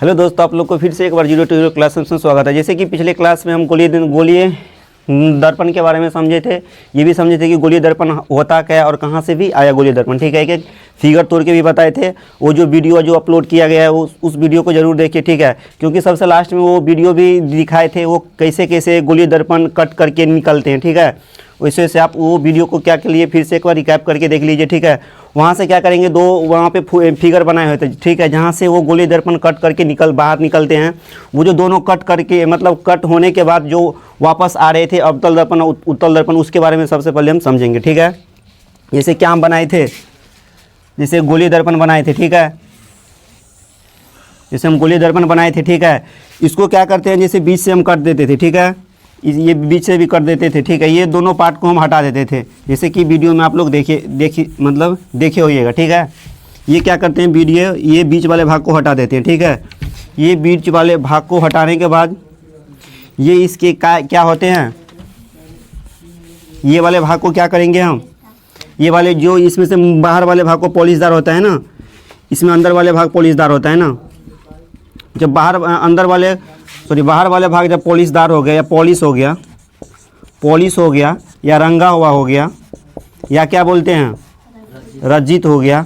Hello दोस्तों, आप लोग को फिर से एक बार जीरो टू हीरो क्लास में स्वागत है। जैसे कि पिछले क्लास में हम गोलीय दर्पण के बारे में समझे थे, ये भी समझे थे कि गोलीय दर्पण होता क्या है और कहाँ से भी आया गोलीय दर्पण। ठीक है, एक फिगर तोड़ के भी बताए थे। वो जो वीडियो जो अपलोड किया गया है उस वीडियो को जरूर देखिए। ठीक है, क्योंकि सबसे लास्ट में वो वीडियो भी दिखाए थे वो कैसे कैसे गोलीय दर्पण कट करके निकलते हैं। ठीक है, वैसे वैसे आप वो वीडियो को क्या के लिए फिर से एक बार रिकैप करके देख लीजिए। ठीक है, वहाँ से क्या करेंगे, दो वहाँ पे फिगर बनाए हुए थे। ठीक है, जहाँ से वो गोलीय दर्पण कट करके बाहर निकलते हैं, वो जो दोनों कट करके मतलब कट होने के बाद जो वापस आ रहे थे अवतल दर्पण और उत्तल दर्पण, उसके बारे में सबसे पहले हम समझेंगे। ठीक है, जैसे क्या हम बनाए थे, जैसे गोलीय दर्पण बनाए थे। ठीक है, जैसे हम गोलीय दर्पण बनाए थे। ठीक है, इसको क्या करते हैं, जैसे बीच से हम कट देते थे। ठीक है, ये बीच से भी कर देते थे। ठीक है, ये दोनों पार्ट को हम हटा देते थे, जैसे कि वीडियो में आप लोग देखे होइएगा। ठीक है, ये क्या करते हैं, वीडियो ये बीच वाले भाग को हटा देते हैं। ठीक है, ये बीच वाले भाग को हटाने के बाद ये इसके क्या होते हैं, ये वाले भाग को क्या करेंगे हम, ये वाले जो इसमें से बाहर वाले भाग को पॉलिशदार होता है ना, इसमें अंदर वाले भाग पॉलिशदार होता है ना। जब बाहर वाले भाग जब पॉलिशदार हो गया या पॉलिश हो गया या रंगा हुआ हो गया या क्या बोलते हैं, रजित हो गया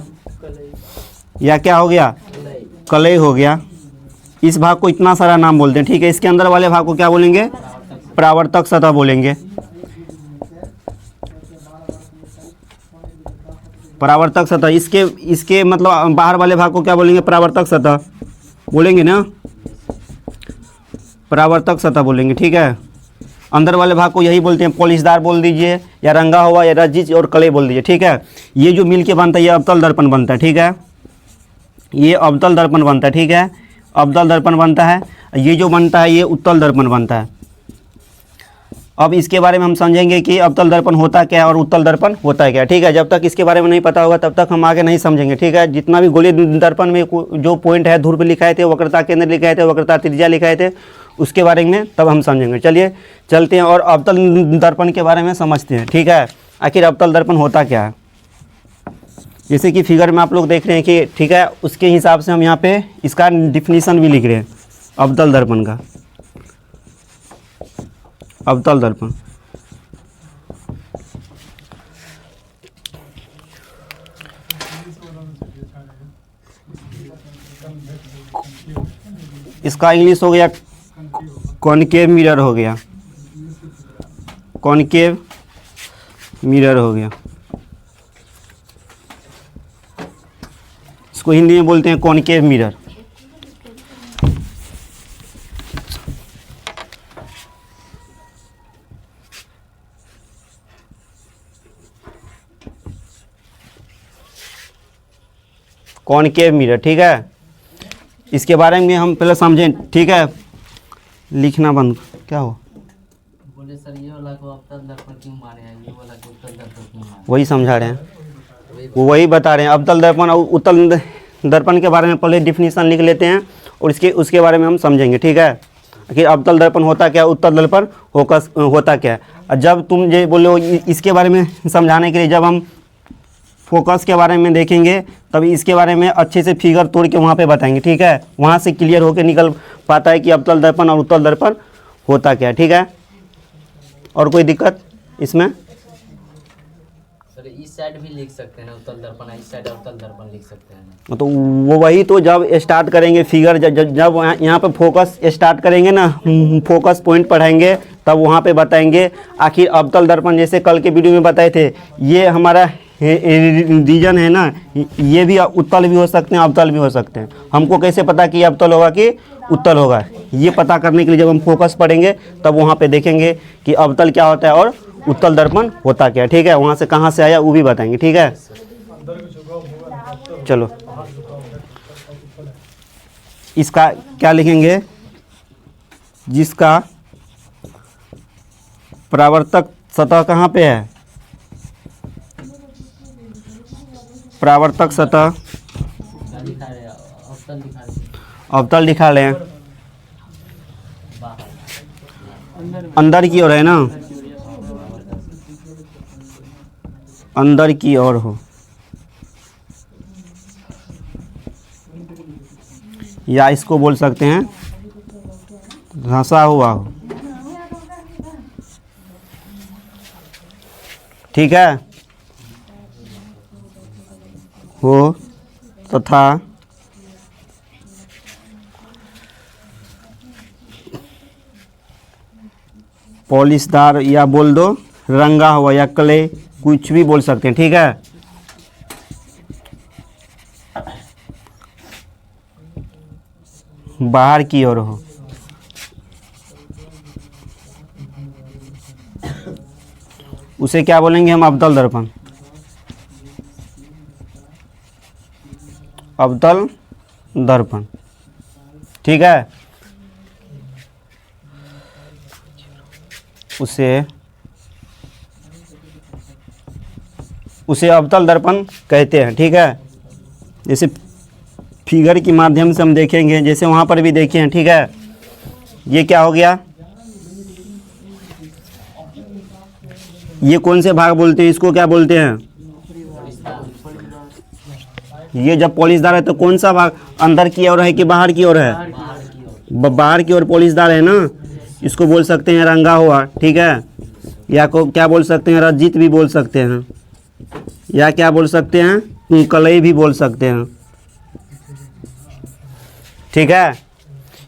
या क्या हो गया, कलई हो गया, इस भाग को इतना सारा नाम बोलते हैं। ठीक है, इसके अंदर वाले भाग को क्या बोलेंगे, परावर्तक सतह बोलेंगे। परावर्तक सतह, इसके मतलब बाहर वाले भाग को क्या बोलेंगे, परावर्तक सतह बोलेंगे ना, परावर्तक सतह बोलेंगे। ठीक है, अंदर वाले भाग को यही बोलते हैं, पॉलिशदार बोल दीजिए या रंगा हुआ या रजित और कलई बोल दीजिए। ठीक है, ये जो मिल के बनता है ये अवतल दर्पण बनता है। ठीक है, ये अवतल दर्पण बनता है। ठीक है, अवतल दर्पण बनता है। ये जो बनता है ये उत्तल दर्पण बनता है। अब इसके बारे में हम समझेंगे कि अवतल दर्पण होता क्या है और उत्तल दर्पण होता है क्या। ठीक है, जब तक इसके बारे में नहीं पता होगा तब तक हम आगे नहीं समझेंगे। ठीक है, जितना भी गोलीय दर्पण में जो पॉइंट है, ध्रुव लिखाए थे, वक्रता केंद्र लिखाए थे, वक्रता त्रिज्या लिखाए थे, उसके बारे में तब हम समझेंगे। चलिए चलते हैं और अवतल दर्पण के बारे में समझते हैं। ठीक है, आखिर अवतल दर्पण होता क्या है, जैसे कि फिगर में आप लोग देख रहे हैं कि ठीक है, उसके हिसाब से हम यहाँ पे इसका डिफिनीसन भी लिख रहे हैं अवतल दर्पण का। अवतल दर्पण इसका इंग्लिश हो गया कॉनकेव मिरर हो गया, कॉनकेव मिरर हो गया, इसको हिंदी में बोलते हैं कॉनकेव मिरर। Concave mirror. ठीक है, इसके बारे में हम पहले समझें। ठीक है, लिखना बंद क्या हो, बोले सर ये वाला को अवतल दर्पण क्यों माने हैं, ये वाला को उत्तल दर्पण क्यों माने, वही समझा रहे हैं, वो वही बता रहे हैं। अवतल दर्पण और उत्तल दर्पण के बारे में पहले डिफिनीशन लिख लेते हैं और उसके बारे में हम समझेंगे। ठीक है, कि अवतल दर्पण होता क्या, उत्तल दर्पण होता क्या। और जब तुम ये बोलो इसके बारे में समझाने के लिए जब हम फोकस के बारे में देखेंगे तब इसके बारे में अच्छे से फिगर तोड़ के वहाँ पे बताएंगे। ठीक है, वहाँ से क्लियर होकर निकल पाता है कि अवतल दर्पण और उत्तल दर्पण होता क्या है। ठीक है, और कोई दिक्कत इसमें, सर इस साइड भी लिख सकते हैं उत्तल दर्पण, इस साइड अवतल दर्पण लिख सकते हैं। तो वो वही तो जब स्टार्ट करेंगे फिगर, जब यहाँ पे फोकस स्टार्ट करेंगे ना, फोकस पॉइंट पढ़ाएंगे तब वहाँ पे बताएंगे आखिर अवतल दर्पण, जैसे कल के वीडियो में बताए थे, ये हमारा रीजन है ना, ये भी उत्तल भी हो सकते हैं अवतल भी हो सकते हैं। हमको कैसे पता कि अवतल होगा कि उत्तल होगा, ये पता करने के लिए जब हम फोकस पढ़ेंगे तब वहाँ पे देखेंगे कि अवतल क्या होता है और उत्तल दर्पण होता क्या है। ठीक है, वहाँ से कहाँ से आया वो भी बताएंगे। ठीक है, चलो इसका क्या लिखेंगे, जिसका परावर्तक सतह कहाँ पे है, परावर्तक सतह अवतल दिखा रहे हैं, अंदर की ओर है ना, अंदर की ओर हो, या इसको बोल सकते हैं धंसा हुआ हो। ठीक है, हो तथा पॉलिशदार, या बोल दो रंगा हुआ या क्ले, कुछ भी बोल सकते हैं। ठीक है, बाहर की ओर हो। उसे क्या बोलेंगे हम? अवतल दर्पण। अवतल दर्पण। ठीक है, उसे अवतल दर्पण कहते हैं। ठीक है, जैसे फिगर के माध्यम से हम देखेंगे, जैसे वहाँ पर भी देखे हैं। ठीक है, ये क्या हो गया? ये कौन से भाग बोलते हैं? इसको क्या बोलते हैं? ये जब पॉलिशदार है तो कौन सा भाग अंदर की ओर है कि बाहर की ओर है? बाहर की ओर पॉलिशदार है ना, इसको बोल सकते हैं रंगा हुआ। ठीक है, या को क्या बोल सकते हैं? रजित भी बोल सकते हैं, या क्या बोल सकते हैं? कलई भी बोल सकते हैं। ठीक है,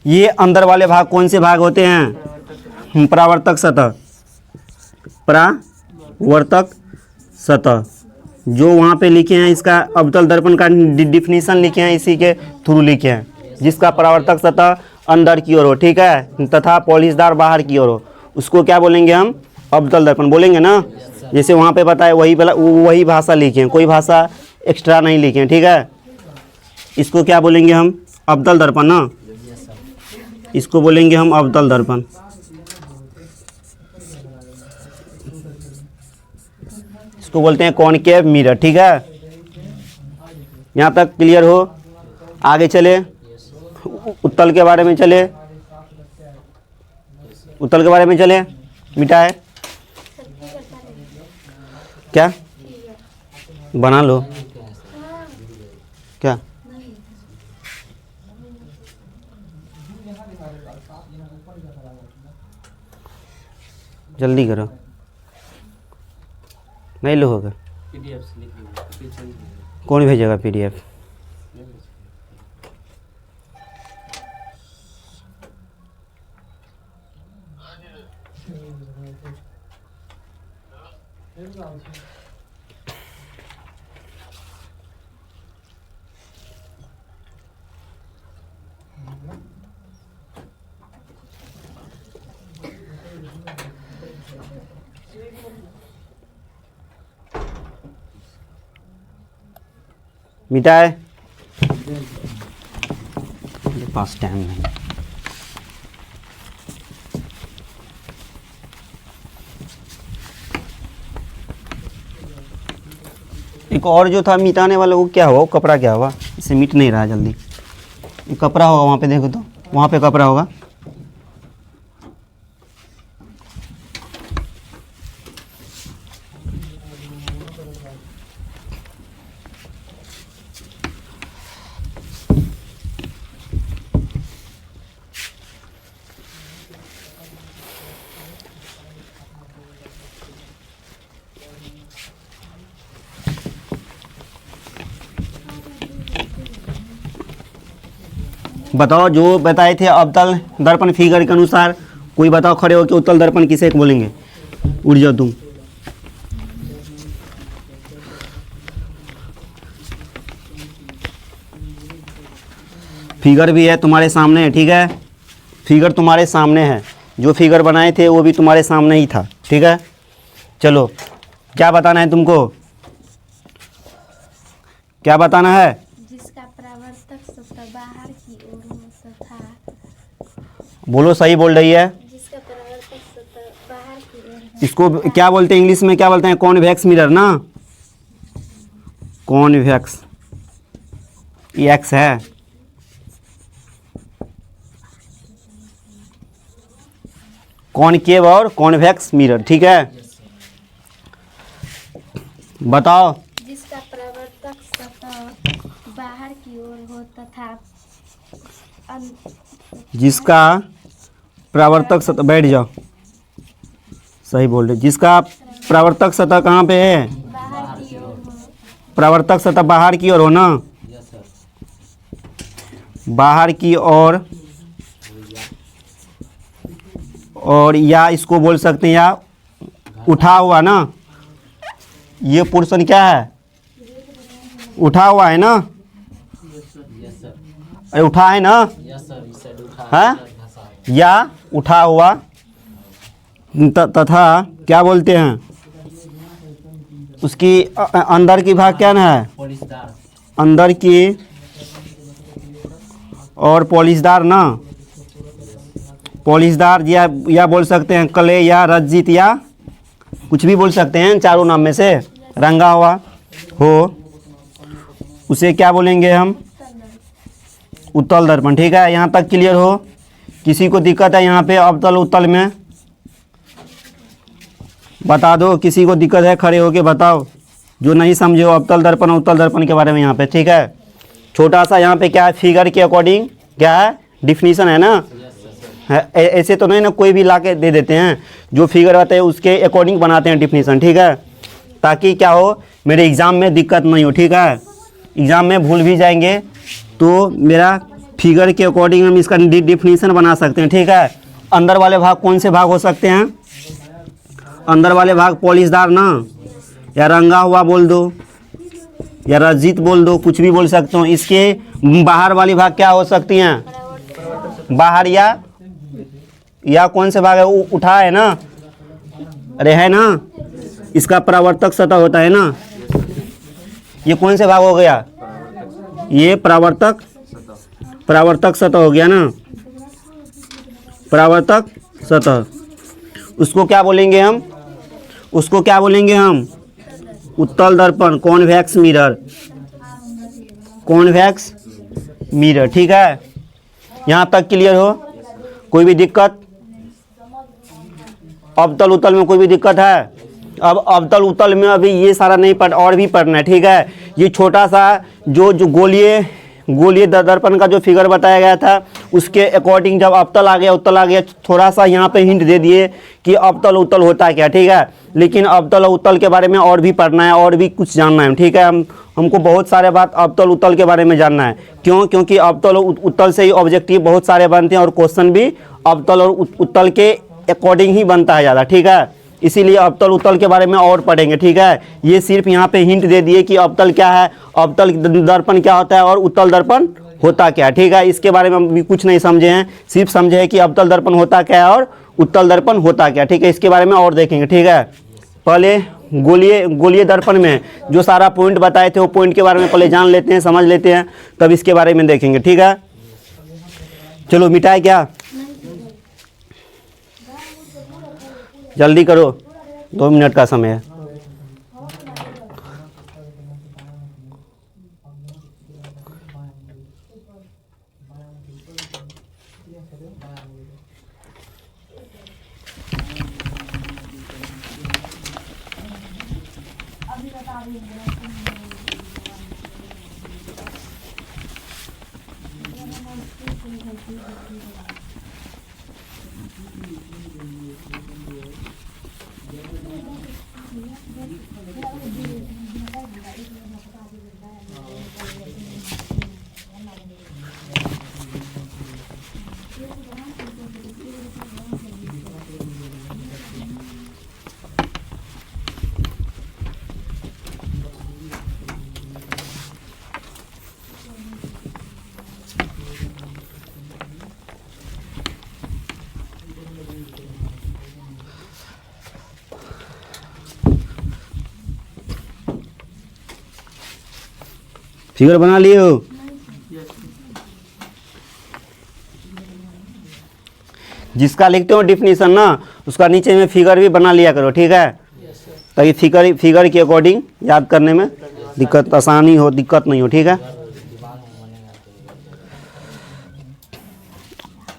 ये अंदर वाले भाग कौन से भाग होते हैं? परावर्तक सतह। परावर्तक सतह जो वहाँ पे लिखे हैं, इसका अवतल दर्पण का डिफिनीशन लिखे हैं, इसी के थ्रू लिखे हैं, जिसका परावर्तक सतह अंदर की ओर हो। ठीक है, तथा पॉलिशदार बाहर की ओर हो, उसको क्या बोलेंगे हम? अवतल दर्पण बोलेंगे ना। जैसे वहाँ पे बताए वही भाषा लिखे हैं, कोई भाषा एक्स्ट्रा नहीं लिखे हैं। ठीक है, इसको क्या बोलेंगे हम? अवतल दर्पण ना, इसको बोलेंगे हम अवतल दर्पण। इसको बोलते हैं कॉनकेव मिरर। ठीक है, यहाँ तक क्लियर हो? आगे चले, उत्तल के बारे में चले। उत्तल के बारे में चले, मिटाए क्या बना लो क्या? जल्दी करो, नहीं लो होगा। कौन भेजेगा PDF? मिटाए, मेरे पास टाइम नहीं। एक और जो था मिटाने वाला, वो क्या हुआ? वो कपड़ा क्या हुआ? इसे मिट नहीं रहा जल्दी। ये कपड़ा होगा, वहाँ पे देखो तो, वहाँ पे कपड़ा होगा। बताओ, जो बताए थे अवतल दर्पण फिगर के अनुसार, कोई बताओ खड़े हो कि उत्तल दर्पण किसे बोलेंगे? उड़ जाओ तुम। फिगर भी है तुम्हारे सामने है। ठीक है, फिगर तुम्हारे सामने है, जो फिगर बनाए थे वो भी तुम्हारे सामने ही था। ठीक है, चलो क्या बताना है तुमको? क्या बताना है? जिसका परावर्तक सतह बाहर की ओर हो तथा बोलो, सही बोल रही है। जिसका परावर्तक सतह बाहर की ओर हो इसको क्या बोलते हैं इंग्लिश में? क्या बोलते हैं? कॉन्वेक्स मिरर ना, कॉन्वेक्स। ये एक्स है। कॉनकेव और कॉन्वेक्स मिरर। ठीक है, बताओ। जिसका परावर्तक सतह बाहर की ओर हो तथा अन- जिसका परावर्तक सतह, बैठ जाओ, सही बोल रहे, जिसका परावर्तक सतह कहाँ पे है, बाहर की ओर हो। परावर्तक सतह बाहर की ओर हो ना, यस सर। बाहर की ओर, और या इसको बोल सकते हैं या उठा हुआ ना, ये पोर्शन क्या है, उठा हुआ है ना, यस सर। अरे उठा है ना, यस सर, इस साइड उठा हाँ? इधर धंसा है। या उठा हुआ तथा क्या बोलते हैं उसकी अंदर की भाग क्या ना है, पॉलिशदार। अंदर की और पॉलिशदार ना, पॉलिशदार या बोल सकते हैं कले या रज्जित या कुछ भी बोल सकते हैं चारों नाम में से, रंगा हुआ हो, उसे क्या बोलेंगे हम, उत्तल दर्पण। ठीक है, यहाँ तक क्लियर हो? किसी को दिक्कत है यहाँ पे अवतल उत्तल में, बता दो, किसी को दिक्कत है खड़े होके बताओ, जो नहीं समझे हो अवतल दर्पण उत्तल दर्पण के बारे में यहाँ पे। ठीक है, छोटा सा यहाँ पे क्या है, फिगर के अकॉर्डिंग क्या है, डिफिनीशन है ना, ऐसे तो नहीं ना कोई भी ला के दे देते हैं, जो फिगर आता है उसके अकॉर्डिंग बनाते हैं डिफिनीशन। ठीक है, ताकि क्या हो, मेरे एग्ज़ाम में दिक्कत नहीं हो। ठीक है, एग्ज़ाम में भूल भी जाएंगे तो मेरा फिगर के अकॉर्डिंग हम इसका डिफिनीशन बना सकते हैं। ठीक है, अंदर वाले भाग कौन से भाग हो सकते हैं, अंदर वाले भाग पॉलिशदार ना, या रंगा हुआ बोल दो या रजित बोल दो, कुछ भी बोल सकते हो। इसके बाहर वाली भाग क्या हो सकती हैं, बाहर या कौन से भाग है, उठा है ना, अरे है ना, इसका परावर्तक सतह होता है ना, ये कौन से भाग हो गया, ये परावर्तक सतह हो गया ना, परावर्तक सतह, उसको क्या बोलेंगे हम, उसको क्या बोलेंगे हम, उत्तल दर्पण, कॉन्वेक्स मिरर, कॉन्वेक्स मिरर। ठीक है, यहाँ तक क्लियर हो? कोई भी दिक्कत, अवतल उत्तल में कोई भी दिक्कत है? अब अवतल उत्तल में अभी ये सारा नहीं पढ़, और भी पढ़ना है। ठीक है, ये छोटा सा जो गोलीय दर्पण का जो फिगर बताया गया था उसके अकॉर्डिंग जब अवतल आ गया उत्तल आ गया, थोड़ा सा यहाँ पे हिंट दे दिए कि अवतल उत्तल होता क्या। ठीक है, लेकिन अवतल उत्तल के बारे में और भी पढ़ना है, और भी कुछ जानना है। ठीक है, हमको बहुत सारे बात अवतल उत्तल के बारे में जानना है। क्यों? क्योंकि अवतल उत्तल से ही ऑब्जेक्टिव बहुत सारे बनते हैं और क्वेश्चन भी अवतल और उत्तल के अकॉर्डिंग ही बनता है ज़्यादा। ठीक है, इसीलिए अवतल उत्तल के बारे में और पढ़ेंगे। ठीक है, ये सिर्फ यहाँ पे हिंट दे दिए कि अवतल क्या है, अवतल दर्पण क्या होता है और उत्तल दर्पण होता क्या है। ठीक है, इसके बारे में हम भी कुछ नहीं समझे हैं, सिर्फ समझे हैं कि अवतल दर्पण होता क्या है और उत्तल दर्पण होता क्या। ठीक है, इसके बारे में और देखेंगे। ठीक है, पहले गोलीय दर्पण में जो सारा पॉइंट बताए थे वो पॉइंट के बारे में पहले जान लेते हैं, समझ लेते हैं, तब इसके बारे में देखेंगे। ठीक है, चलो मिटाए क्या, जल्दी करो, 2 मिनट का समय है। फिगर बना लिए हो? जिसका लिखते हो डिफिनीशन ना, उसका नीचे में फिगर भी बना लिया करो। ठीक है, ताकि फिगर के अकॉर्डिंग याद करने में दिक्कत आसानी हो, दिक्कत नहीं हो। ठीक है,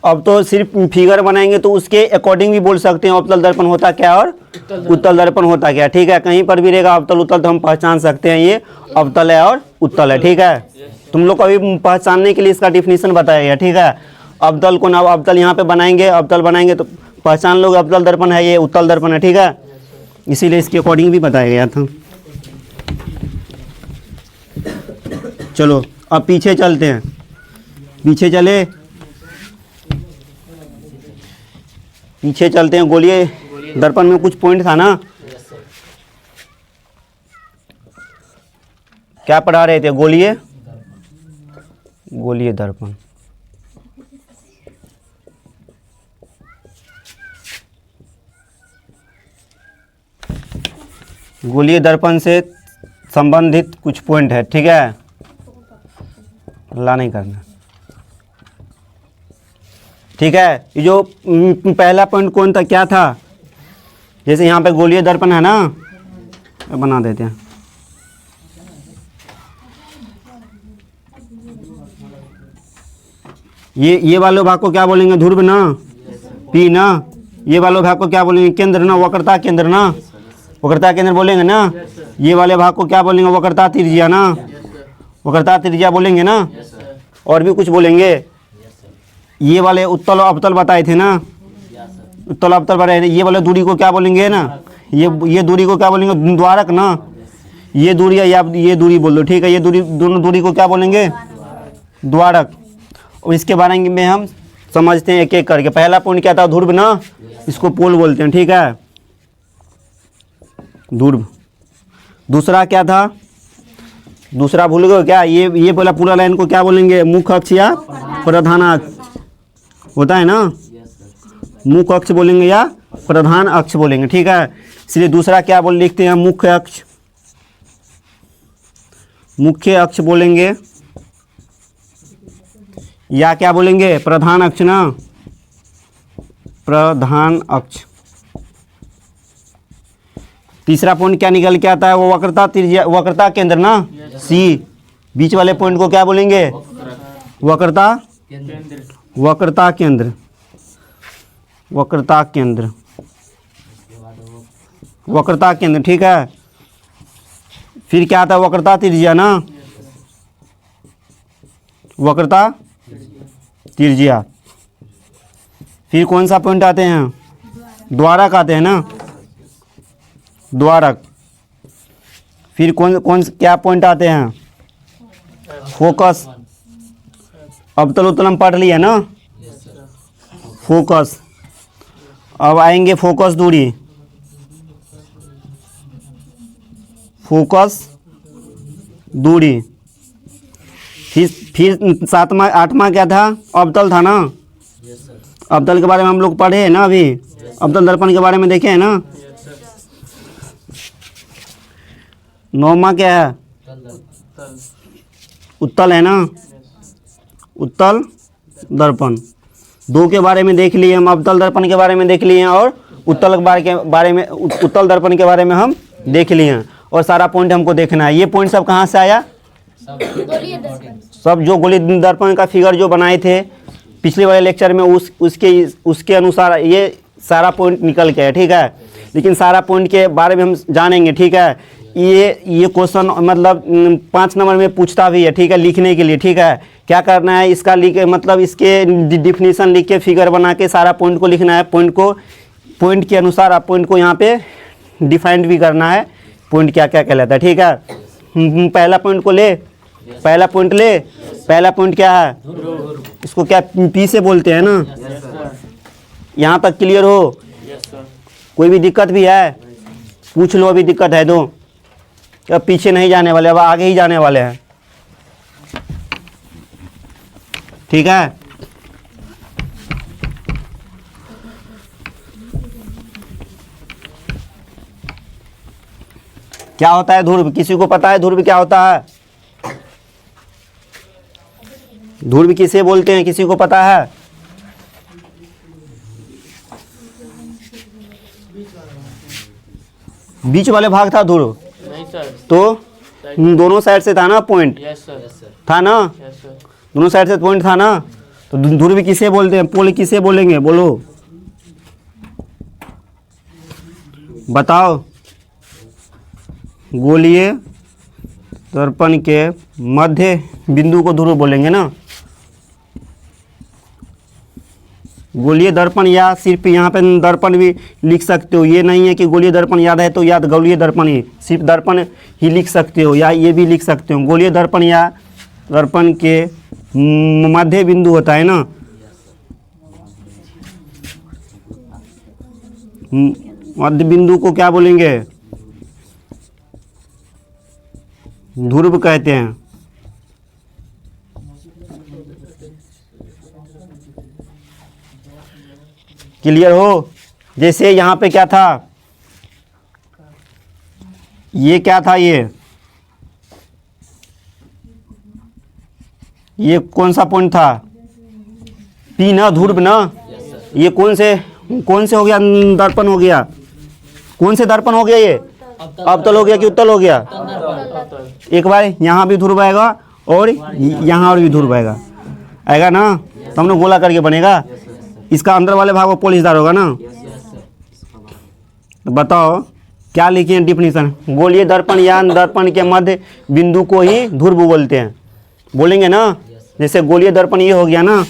अब तो सिर्फ फिगर बनाएंगे तो उसके अकॉर्डिंग भी बोल सकते हैं अवतल दर्पण होता क्या और उत्तल दर्पण होता क्या। ठीक है, कहीं पर भी रहेगा अवतल उत्तल तो हम पहचान सकते हैं ये अवतल है और उत्तल है। ठीक है, तुम लोग को अभी पहचानने के लिए इसका डिफिनीशन बताया गया, ठीक है। अब्दल को ना अब्दल यहाँ पे बनाएंगे, अब्दल बनाएंगे तो पहचान लोगे अब्दल दर्पण है, ये उत्तल दर्पण है, ठीक है। इसीलिए इसके अकॉर्डिंग भी बताया गया था। चलो अब पीछे चलते हैं, पीछे चले, पीछे चलते हैं। गोलीय दर्पण में कुछ पॉइंट था ना, क्या पढ़ा रहे थे? गोलीय दर्पण। गोलीय दर्पण से संबंधित कुछ पॉइंट है, ठीक है। हल्ला नहीं करना, ठीक है। ये जो पहला पॉइंट कौन था, क्या था? जैसे यहाँ पे गोलीय दर्पण है ना, बना देते हैं। ये वाले भाग को क्या बोलेंगे? ध्रुव ना, पी ना। ये वाले भाग को क्या बोलेंगे? केंद्र ना, वक्रता केंद्र ना, वक्रता केंद्र बोलेंगे ना। ये वाले भाग को क्या बोलेंगे? वक्रता त्रिज्या ना, वक्रता त्रिज्या बोलेंगे ना। और भी कुछ बोलेंगे। ये वाले उत्तल और अवतल बताए थे ना, उत्तल अवतल बताए थे। ये वाले दूरी को क्या बोलेंगे ना, ये दूरी को क्या बोलेंगे? द्वारक ना। ये दूरी या ये दूरी बोल दो, ठीक है। ये दूरी, दोनों दूरी को क्या बोलेंगे? द्वारक। और इसके बारे में हम समझते हैं एक एक करके। पहला पॉइंट क्या था? ध्रुव ना, इसको पोल बोलते हैं, ठीक है, ध्रुव। दूसरा क्या था? दूसरा भूल गए क्या? ये बोला पूरा लाइन को क्या बोलेंगे? मुख्य अक्ष या प्रधान अक्ष होता है ना, मुख्य अक्ष बोलेंगे या प्रधान अक्ष बोलेंगे, ठीक है। इसलिए दूसरा क्या बोल लिखते हैं? मुख्य अक्ष, मुख्य अक्ष बोलेंगे या क्या बोलेंगे? प्रधान अक्ष ना, प्रधान अक्ष। तीसरा पॉइंट क्या निकल के आता है? वो वक्रता त्रिज्या, वक्रता केंद्र ना, सी। बीच वाले पॉइंट को क्या बोलेंगे? वक्रता, वक्रता केंद्र, वक्रता केंद्र, वक्रता केंद्र, ठीक है। फिर क्या आता है? वक्रता त्रिज्या ना, वक्रता त्रिज्या। फिर कौन सा पॉइंट आते हैं? द्वारक आते हैं ना, द्वारक। फिर कौन क्या पॉइंट आते हैं? फोकस। अवतल उत्तल हम पढ़ लिया ना, फोकस। अब आएंगे फोकस दूरी, फोकस दूरी। फिर सातवां आठवां क्या था? अवतल था ना, अवतल के बारे में हम लोग पढ़े हैं ना, अभी अवतल दर्पण के बारे में देखे हैं ना। नौवां क्या है? उत्तल है ना, उत्तल दर्पण। दो के बारे में देख लिए हम, अवतल दर्पण के बारे में देख लिए हैं और उत्तल के बारे में, उत्तल दर्पण के बारे में हम देख लिए हैं। और सारा पॉइंट हमको देखना है। ये पॉइंट सब कहाँ से आया? सब जो गोलीय दर्पण का फिगर जो बनाए थे पिछले वाले लेक्चर में, उसके अनुसार ये सारा पॉइंट निकल के है, ठीक है। लेकिन सारा पॉइंट के बारे में हम जानेंगे, ठीक है। ये क्वेश्चन मतलब 5 नंबर में पूछता भी है, ठीक है, लिखने के लिए, ठीक है। क्या करना है? इसका लिख, मतलब इसके डिफिनीशन लिख के फिगर बना के सारा पॉइंट को लिखना है। पॉइंट के अनुसार आप पॉइंट को यहाँ पे डिफाइंड भी करना है, पॉइंट क्या क्या कहलाता है, ठीक है। पहला पॉइंट को ले, पहला पॉइंट ले। पहला पॉइंट क्या है? इसको क्या पी से बोलते हैं ना। यहाँ तक क्लियर हो? कोई भी दिक्कत भी है पूछ लो, अभी दिक्कत है तो। अब पीछे नहीं जाने वाले, अब आगे ही जाने वाले हैं, ठीक है। क्या होता है ध्रुव? किसी को पता है ध्रुव क्या होता है? ध्रुव किसे बोलते हैं? किसी को पता है? बीच वाले भाग था ध्रुव? नहीं सर। तो दोनों साइड से था ना पॉइंट? Yes sir. था ना, यस सर। दोनों साइड से पॉइंट था ना। तो ध्रुव किसे बोलते हैं? पोल किसे बोलेंगे? बोलो, बताओ। गोलीय दर्पण के मध्य बिंदु को ध्रुव बोलेंगे ना। गोलीय दर्पण या सिर्फ यहाँ पे दर्पण भी लिख सकते हो, ये नहीं है कि गोलीय दर्पण याद है तो याद गोलीय दर्पण ही, सिर्फ दर्पण ही लिख सकते हो, या ये भी लिख सकते हो। गोलीय दर्पण या दर्पण के मध्य बिंदु होता है ना, मध्य बिंदु को क्या बोलेंगे? ध्रुव कहते हैं। क्लियर हो? जैसे यहाँ पे क्या था, ये क्या था, ये कौन सा पॉइंट था? पी ना, ध्रुव ना। ये कौन से हो गया? दर्पण हो गया। कौन से दर्पण हो गया? ये अवतल हो गया कि उत्तल हो गया? एक बार यहाँ भी ध्रुव आएगा और यहाँ और भी ध्रुव आएगा ना, तो हम लोग गोला करके बनेगा। इसका अंदर वाले भाग में पोलिसदार होगा ना। तो बताओ क्या लिखिए डिफिनीशन? गोलीय दर्पण या दर्पण के मध्य बिंदु को ही ध्रुव बोलते हैं, बोलेंगे ना। जैसे गोलीय दर्पण ये हो गया ना,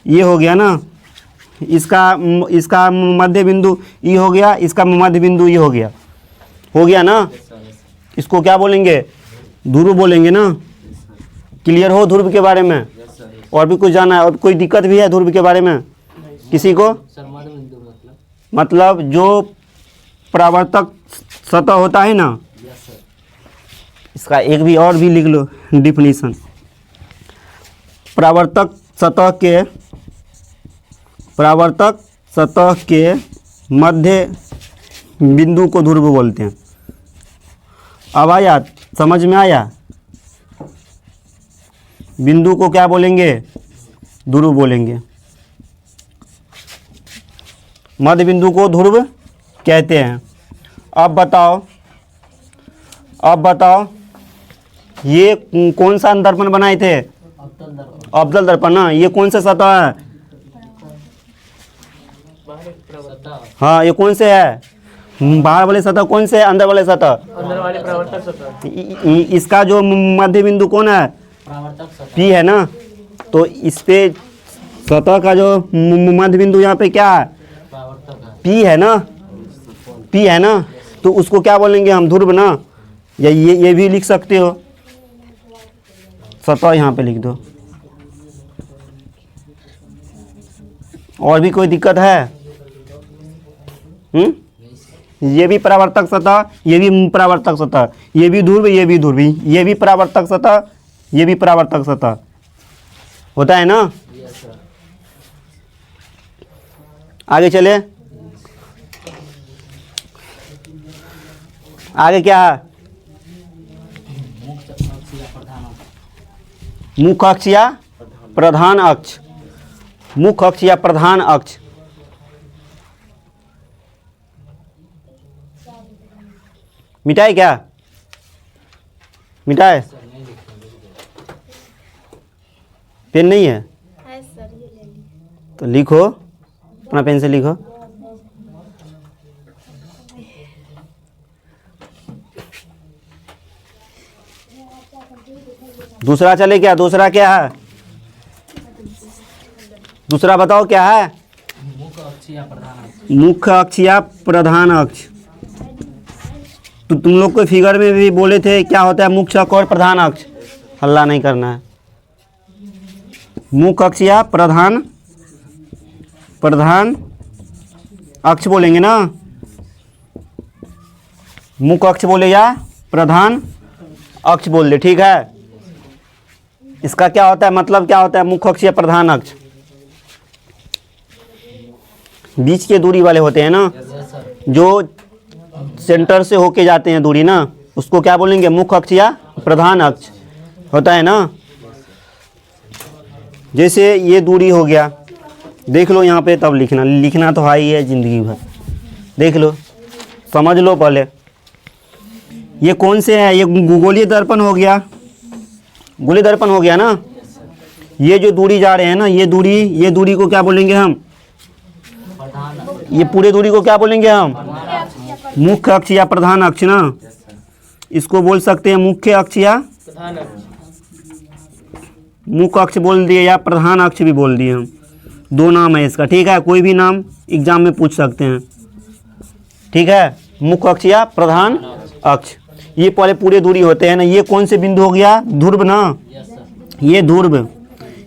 ये हो गया ना, इसका मध्य बिंदु ये हो गया, इसका मध्य बिंदु ये हो गया ना। इसको क्या बोलेंगे? ध्रुव बोलेंगे ना। क्लियर हो ध्रुव के बारे में? और भी कुछ जाना है? और कोई दिक्कत भी है ध्रुव के बारे में किसी को? मतलब जो परावर्तक सतह होता है ना, इसका एक भी और भी लिख लो डिफिनीशन। परावर्तक सतह के मध्य बिंदु को ध्रुव बोलते हैं। अब आया, समझ में आया? बिंदु को क्या बोलेंगे? ध्रुव बोलेंगे। मध्य बिंदु को ध्रुव कहते हैं। अब बताओ ये कौन सा दर्पण बनाए थे? अवतल दर्पण ना। ये कौन सा सतह है? हाँ, ये कौन से है? बाहर वाले सतह कौन से है? अंदर वाले सतह? अंदर वाले परावर्तक सतह। इसका जो मध्य बिंदु कौन है? पी है ना। तो इस पे सतह का जो मध्य बिंदु यहाँ पे क्या है? पी है ना। तो उसको क्या बोलेंगे हम? ध्रुव ना। या ये भी लिख सकते हो, सतह यहाँ पे लिख दो। और भी कोई दिक्कत है? ये भी परावर्तक सतह, ये भी परावर्तक सतह, ये भी ध्रुव, ये भी ध्रुव, ये भी परावर्तक सतह, ये भी परावर्तक सतह होता है ना। आगे चले। आगे क्या है? मुख्य अक्ष या प्रधान अक्ष। मुख्य अक्ष या प्रधान अक्ष। मिटाए क्या? मिटाए? पेन नहीं है तो लिखो, अपना पेन से लिखो। दूसरा चले क्या? दूसरा क्या है? दूसरा बताओ क्या है? मुख्य अक्ष या प्रधान अक्ष। तो तुम लोग को फिगर में भी बोले थे क्या होता है मुख्य अक्ष और प्रधान अक्ष। हल्ला नहीं करना है। मुख्य अक्ष या प्रधान अक्ष बोलेंगे ना। मुख्य अक्ष बोले या प्रधान अक्ष बोल दे, ठीक है। इसका क्या होता है, मतलब क्या होता है मुख्य अक्ष या प्रधान अक्ष? बीच के दूरी वाले होते हैं ना, जो सेंटर से होके जाते हैं दूरी ना, उसको क्या बोलेंगे? मुख्य अक्ष या प्रधान अक्ष होता है ना। जैसे ये दूरी हो गया, देख लो यहाँ पे, तब लिखना तो है ही है ज़िंदगी भर। देख लो, समझ लो पहले। ये कौन से है? ये गोलीय दर्पण हो गया, गोलीय दर्पण हो गया ना। ये जो दूरी जा रहे हैं ना, ये दूरी को क्या बोलेंगे हम? ये पूरे दूरी को क्या बोलेंगे हम? मुख्य अक्ष या प्रधान अक्ष ना। इसको बोल सकते हैं मुख्य अक्ष या प्रधान अक्ष। मुख्य अक्ष बोल दिए या प्रधान अक्ष भी बोल दिए हम। दो नाम है इसका, ठीक है। कोई भी नाम एग्जाम में पूछ सकते हैं, ठीक है। मुख्य अक्ष या प्रधान अक्ष। ये पहले पूरे दूरी होते हैं ना। ये कौन से बिंदु हो गया? ध्रुव ना, यस सर। ये ध्रुव।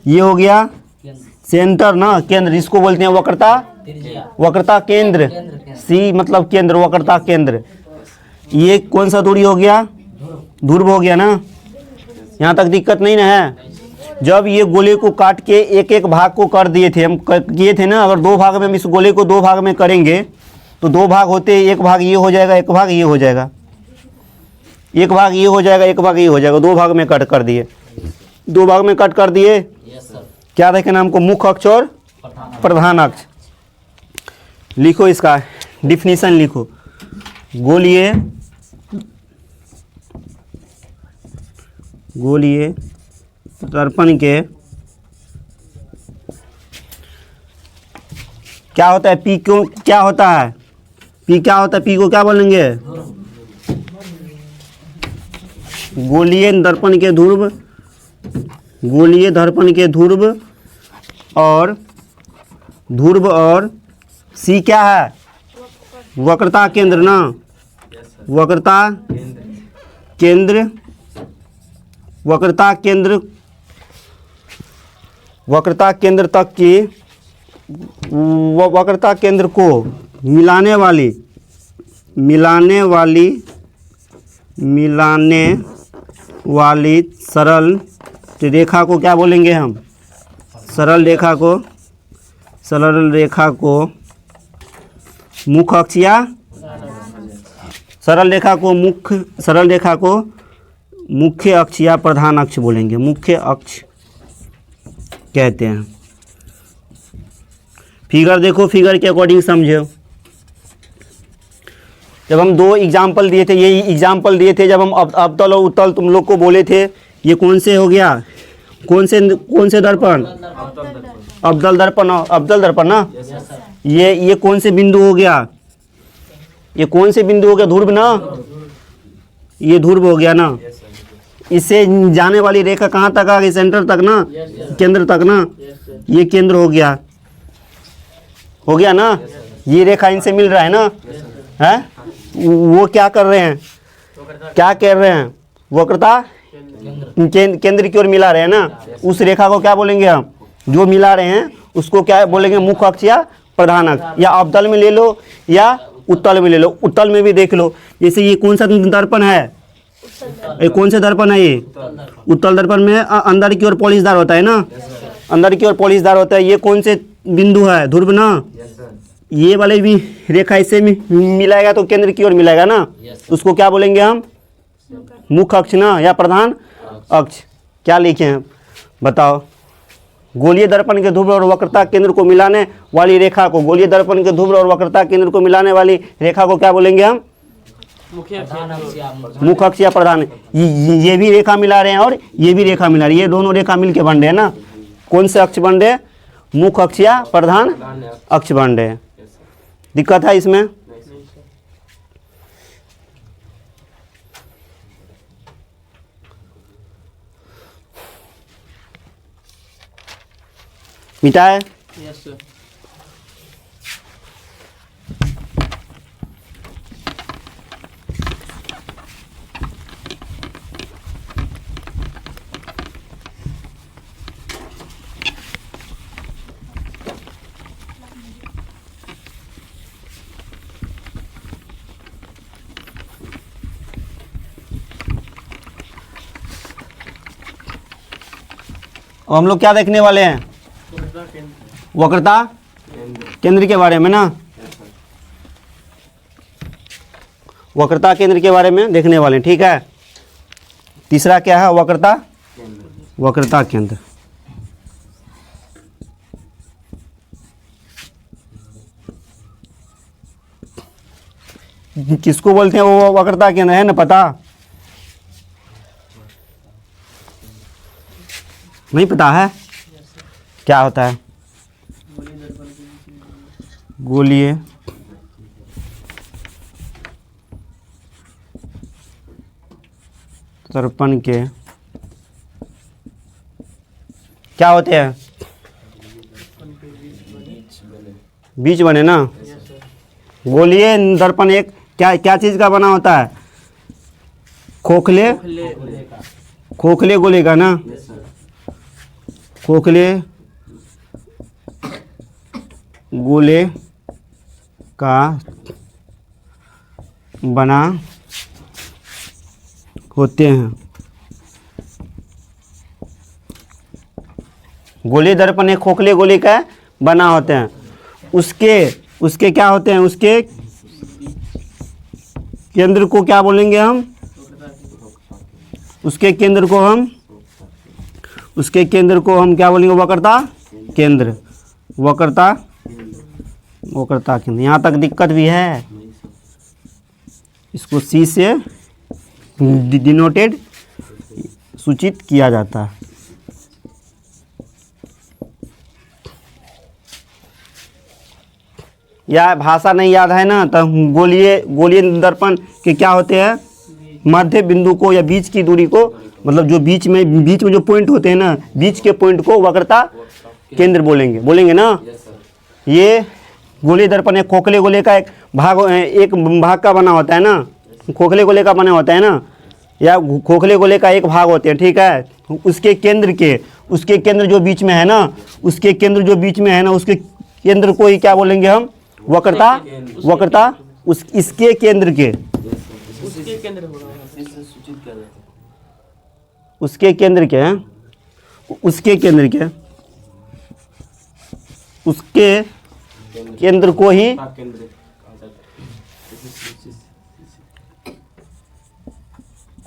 ये हो गया केंद्र, सेंटर ना, केंद्र। इसको बोलते हैं वक्रता, त्रिज्या, वक्रता केंद्र। केंद्र, सी मतलब केंद्र, वक्रता केंद्र। ये कौन सा दूरी हो गया? ध्रुव हो गया ना। यहाँ तक दिक्कत नहीं ना है। जब ये गोले को काट के एक एक भाग को कर दिए थे, हम किए थे ना। अगर दो भाग में हम इस गोले को दो भाग में करेंगे तो दो भाग होते, एक भाग ये हो जाएगा, एक भाग ये हो जाएगा, एक भाग ये हो जाएगा, एक भाग ये हो जाएगा। दो भाग में कट कर दिए, दो भाग में कट कर दिए। Yes sir. क्या देखे नाम को? मुख्य अक्ष और प्रधान प्रधान अक्ष। लिखो इसका डिफिनीशन लिखो। गोलीय दर्पण के क्या होता है? पी क्यों क्या होता है? पी क्या होता है? पी को क्या बोलेंगे? गोलीय दर्पण के ध्रुव, गोलीय दर्पण के ध्रुव और सी क्या है? वक्रता केंद्र ना, वक्रता केंद्र, वक्रता केंद्र, वक्रता केंद्र तक की, वक्रता केंद्र को मिलाने वाली सरल रेखा को क्या बोलेंगे हम? सरल रेखा को मुख्य अक्ष या सरल रेखा को मुख्य अक्ष या प्रधान अक्ष बोलेंगे। मुख्य अक्ष कहते हैं। फिगर देखो, फिगर के अकॉर्डिंग समझो। जब हम दो एग्जाम्पल दिए थे, यही एग्जाम्पल दिए थे जब हम अवतल और उत्तल तुम लोग को बोले थे। ये कौन से हो गया? कौन से दर्पण? अवतल दर्पण ना। ये कौन से बिंदु हो गया? ये कौन से बिंदु हो गया? ध्रुव ना। ये ध्रुव हो गया ना। इससे जाने वाली रेखा कहाँ तक आ गई? सेंटर तक ना, केंद्र तक ना। ये केंद्र हो गया ना। ये रेखा इनसे मिल रहा है ना, है। वो क्या कर रहे हैं? क्या कह रहे हैं? वक्रता केंद्र की ओर मिला रहे हैं ना। उस रेखा को क्या बोलेंगे हम? जो मिला रहे हैं उसको क्या बोलेंगे? मुख्य अक्ष या प्रधान अक्ष। या अवतल में ले लो या उत्तल में ले लो। उत्तल में भी देख लो। जैसे ये कौन सा दर्पण है? ये कौन से दर्पण है? ये उत्तल दर्पण में अंदर की ओर पॉलिशदार होता है ना, अंदर की ओर पॉलिशदार होता है। ये कौन से बिंदु है? ध्रुव ना। ये वाले भी रेखा इससे मिलाएगा तो केंद्र की ओर मिलाएगा ना। उसको क्या बोलेंगे हम? मुख्य अक्ष ना, या प्रधान अक्ष। क्या लिखे हैं बताओ? गोलीय दर्पण के ध्रुव और वक्रता केंद्र को मिलाने वाली रेखा को, गोलीय दर्पण के ध्रुव और वक्रता केंद्र को मिलाने वाली रेखा को क्या बोलेंगे हम? मुख्य अक्ष या प्रधान। ये भी रेखा मिला रहे हैं और ये भी रेखा मिला रही है। ये दोनों रेखा मिलके बन रहे हैं ना। कौन से अक्ष बन रहे? मुख्य अक्ष या प्रधान अक्ष बन रहे हैं। दिक्कत है इसमें? मिटा है? Yes sir. अब हम लोग क्या देखने वाले हैं? वक्रता केंद्र के बारे में ना। वक्रता केंद्र के बारे में देखने वाले हैं, ठीक है। तीसरा क्या है? वक्रता केंद्र। किसको बोलते हैं? वो वक्रता केंद्र है ना, पता? नहीं पता है? क्या होता है? गोलीय दर्पण के क्या होते हैं? बीच बने ना। गोलीय दर्पण एक क्या क्या चीज़ का बना होता है? खोखले गोले का ना। खोखले गोले का बना होते हैं। गोलीय दर्पण एक खोखले गोले का बना होते हैं। उसके क्या होते हैं? उसके केंद्र को क्या बोलेंगे हम? उसके केंद्र को हम क्या बोलेंगे? वक्रता केंद्र। वक्रता केंद्र। यहाँ तक दिक्कत भी है। इसको सी से डिनोटेड सूचित किया जाता है। या भाषा नहीं याद है ना, तो गोलीय दर्पण के क्या होते हैं? मध्य बिंदु को या बीच की दूरी को, मतलब जो बीच में जो पॉइंट होते हैं ना, बीच के पॉइंट को वक्रता केंद्र बोलेंगे ना। ये गोलीय दर्पण एक खोखले गोले का एक भाग का बना होता है ना। खोखले गोले का बना होता है ना, या खोखले गोले का एक भाग होते हैं, ठीक है। उसके केंद्र जो बीच में है ना, उसके केंद्र को ही क्या बोलेंगे हम? वक्रता। इसके केंद्र के केंद्र को ही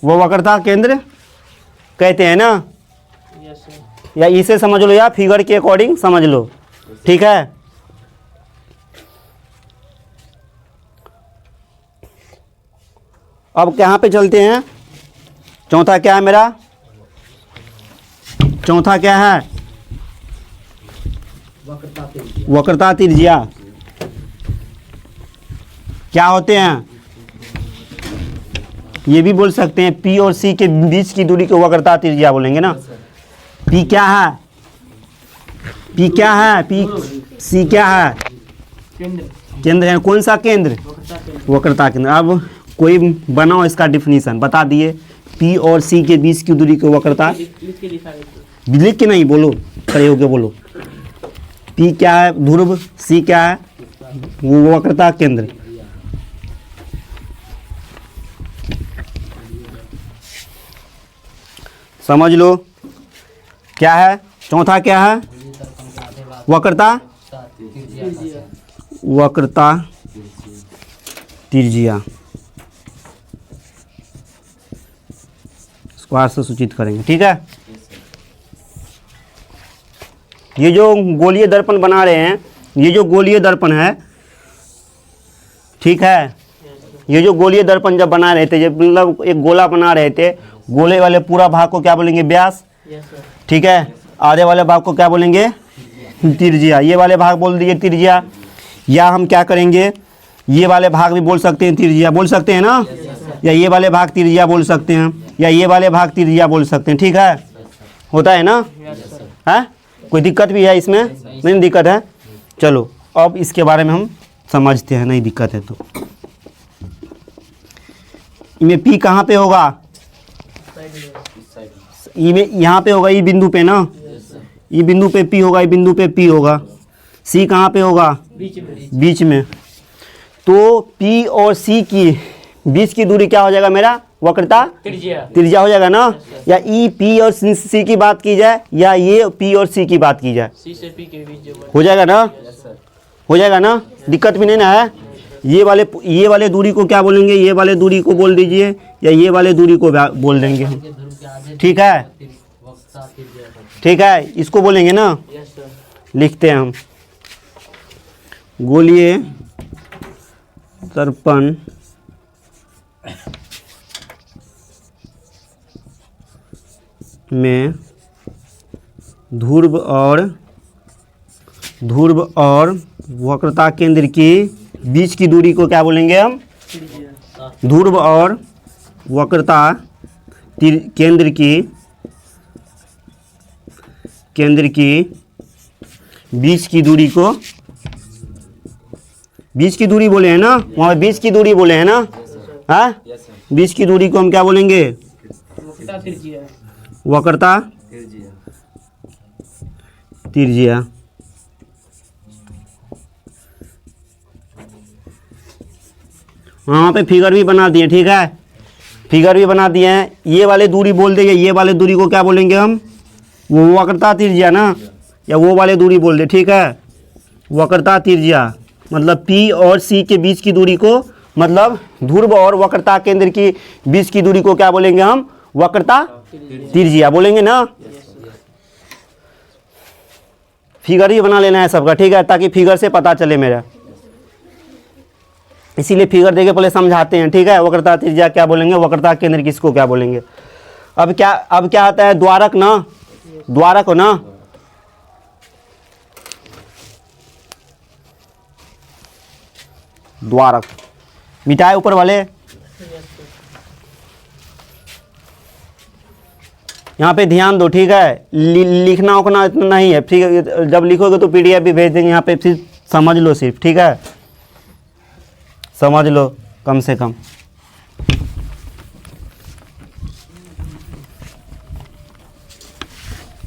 वो वक्रता केंद्र कहते हैं ना। या इसे समझ लो या फिगर के अकॉर्डिंग समझ लो, ठीक है। अब यहाँ पे चलते हैं। चौथा क्या है मेरा? चौथा क्या है? वक्रता त्रिज्या। क्या होते हैं? ये भी बोल सकते हैं P और C के बीच की दूरी को वक्रता त्रिज्या बोलेंगे ना। P क्या है? P C क्या है? केंद्र है। कौन सा केंद्र? वक्रता केंद्र। अब कोई बनाओ इसका डिफिनीशन, बता दिए। P और C के बीच की दूरी को वक्रता, लिख के नहीं बोलो, खड़े होके बोलो। P क्या है? ध्रुव। C क्या है? वो वक्रता केंद्र। समझ लो क्या है। चौथा क्या है? वक्रता त्रिज्या। इसको आर से सूचित करेंगे, ठीक है। ये जो गोलीय दर्पण बना रहे हैं, ये जो गोलीय दर्पण है, ठीक है। ये जो गोलीय दर्पण जब बना रहे थे, जब मतलब एक गोला बना रहे थे, गोले वाले पूरा भाग को क्या बोलेंगे? व्यास, ठीक है। आधे वाले भाग को क्या बोलेंगे? त्रिज्या। ये वाले भाग बोल दिए त्रिज्या। या हम क्या करेंगे? ये वाले भाग भी बोल सकते हैं त्रिज्या, बोल सकते हैं ना। या ये वाले भाग त्रिज्या बोल सकते हैं, या ये वाले भाग त्रिज्या बोल सकते हैं, ठीक है। होता है ना? है कोई दिक्कत भी है इसमें? नहीं दिक्कत है। चलो अब इसके बारे में हम समझते हैं, नहीं दिक्कत है तो। इनमें P कहाँ पे होगा? यहाँ पे होगा, ई बिंदु पे ना। ई बिंदु पे P होगा, ई बिंदु पे P होगा। C कहाँ पे होगा? बीच में। तो P और C की बीच की दूरी क्या हो जाएगा मेरा? वक्रता त्रिज्या हो जाएगा ना। या ई P और C की बात की जाए, या ये P और C की बात की जाए, हो जाएगा ना। हो जाएगा ना, दिक्कत भी नहीं ना है। ये वाले दूरी को क्या बोलेंगे? ये वाले दूरी को बोल दीजिए, या ये वाले दूरी को बोल देंगे हम, ठीक है। ठीक है, इसको बोलेंगे ना। लिखते हैं हम, गोलीय दर्पण में ध्रुव और वक्रता केंद्र की बीच की दूरी को क्या बोलेंगे हम? ध्रुव और वक्रता केंद्र की बीच की दूरी को, बीच की दूरी बोले हैं ना, वहाँ बीच की दूरी बोले हैं ना, हाँ, बीच की दूरी को हम क्या बोलेंगे? वक्रता त्रिज्या। वहाँ पे फिगर भी बना दिए, ठीक है, फिगर भी बना दिए हैं। ये वाले दूरी बोल देंगे, ये वाले दूरी को क्या बोलेंगे हम? वो वक्रता त्रिज्या ना, या वो वाले दूरी बोल दे, ठीक है, वक्रता त्रिज्या। मतलब P और C के बीच की दूरी को, मतलब ध्रुव और वक्रता केंद्र की बीच की दूरी को क्या बोलेंगे हम? वक्रता त्रिज्या बोलेंगे ना। फिगर ही बना लेना है सबका, ठीक है, ताकि फिगर से पता चले मेरा, इसीलिए फिगर देके पहले समझाते हैं, ठीक है। वक्रता त्रिज्या क्या बोलेंगे, वक्रता केंद्र किसको क्या बोलेंगे। अब क्या आता है? द्वारक ना, द्वारक हो ना, द्वारक। मिटाए ऊपर वाले, यहाँ पे ध्यान दो, ठीक है, लिखना उखना इतना नहीं है, ठीक, जब लिखोगे तो PDF भी भेज देंगे, यहाँ पे फिर समझ लो सिर्फ, ठीक है, समझ लो कम से कम।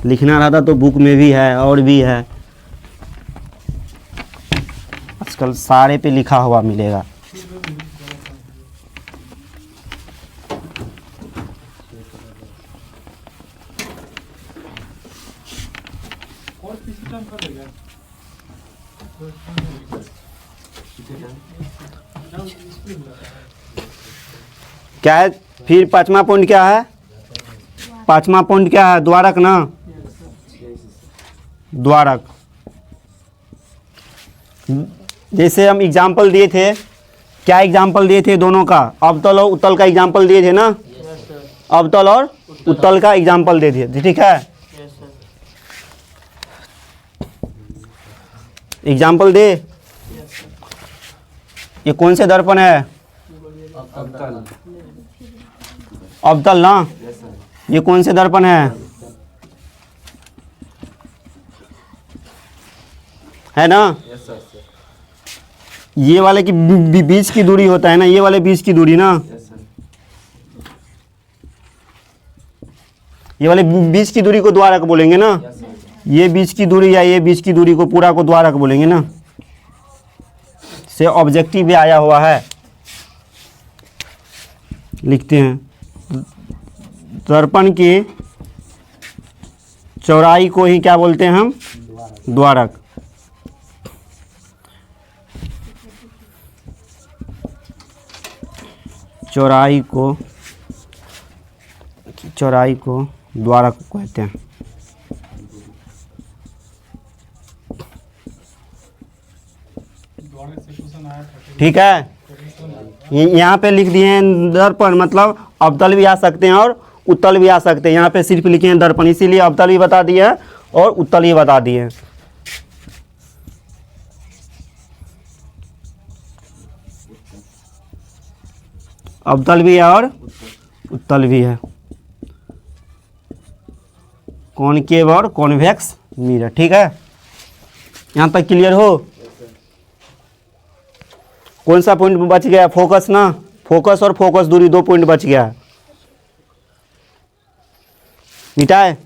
लिखना रहता तो बुक में भी है और भी है, आजकल सारे पे लिखा हुआ मिलेगा। क्या है फिर? पांचवा पॉइंट क्या है? पांचवा पॉइंट क्या है? द्वारक ना, द्वारक। जैसे हम एग्जाम्पल दिए थे, क्या एग्जाम्पल दिए थे? दोनों का, अवतल और उत्तल का एग्जाम्पल दिए थे ना, अवतल और उत्तल का एग्जाम्पल दे दिए, ठीक है। एग्जाम्पल दे। ये कौन से दर्पण है? अवतल ना। ये कौन से दर्पण है? है ना। ये वाले की बीच की दूरी होता है ना, ये वाले बीच की दूरी ना, ये वाले बीच की दूरी को द्वारक बोलेंगे ना। ये बीच की दूरी या ये बीच की दूरी को पूरा को द्वारक बोलेंगे ना। से ऑब्जेक्टिव भी आया हुआ है, लिखते हैं, दर्पण की चौड़ाई को ही क्या बोलते हैं हम? द्वारक। चौड़ाई को द्वारक कहते हैं। ठीक है, यहाँ पे लिख दिए हैं दर्पण, मतलब अवतल भी आ सकते हैं और उत्तल भी आ सकते हैं। यहाँ पे सिर्फ लिखे हैं दर्पण, इसीलिए अवतल भी बता दिए हैं और उत्तल भी बता दिए हैं। अवतल भी है और उत्तल भी है, कॉनकेव और कॉन्वेक्स मिरर। ठीक है, यहाँ तक क्लियर हो? कौन सा पॉइंट बच गया? फोकस ना, फोकस और फोकस दूरी, 2 पॉइंट बच गया। मिटाए?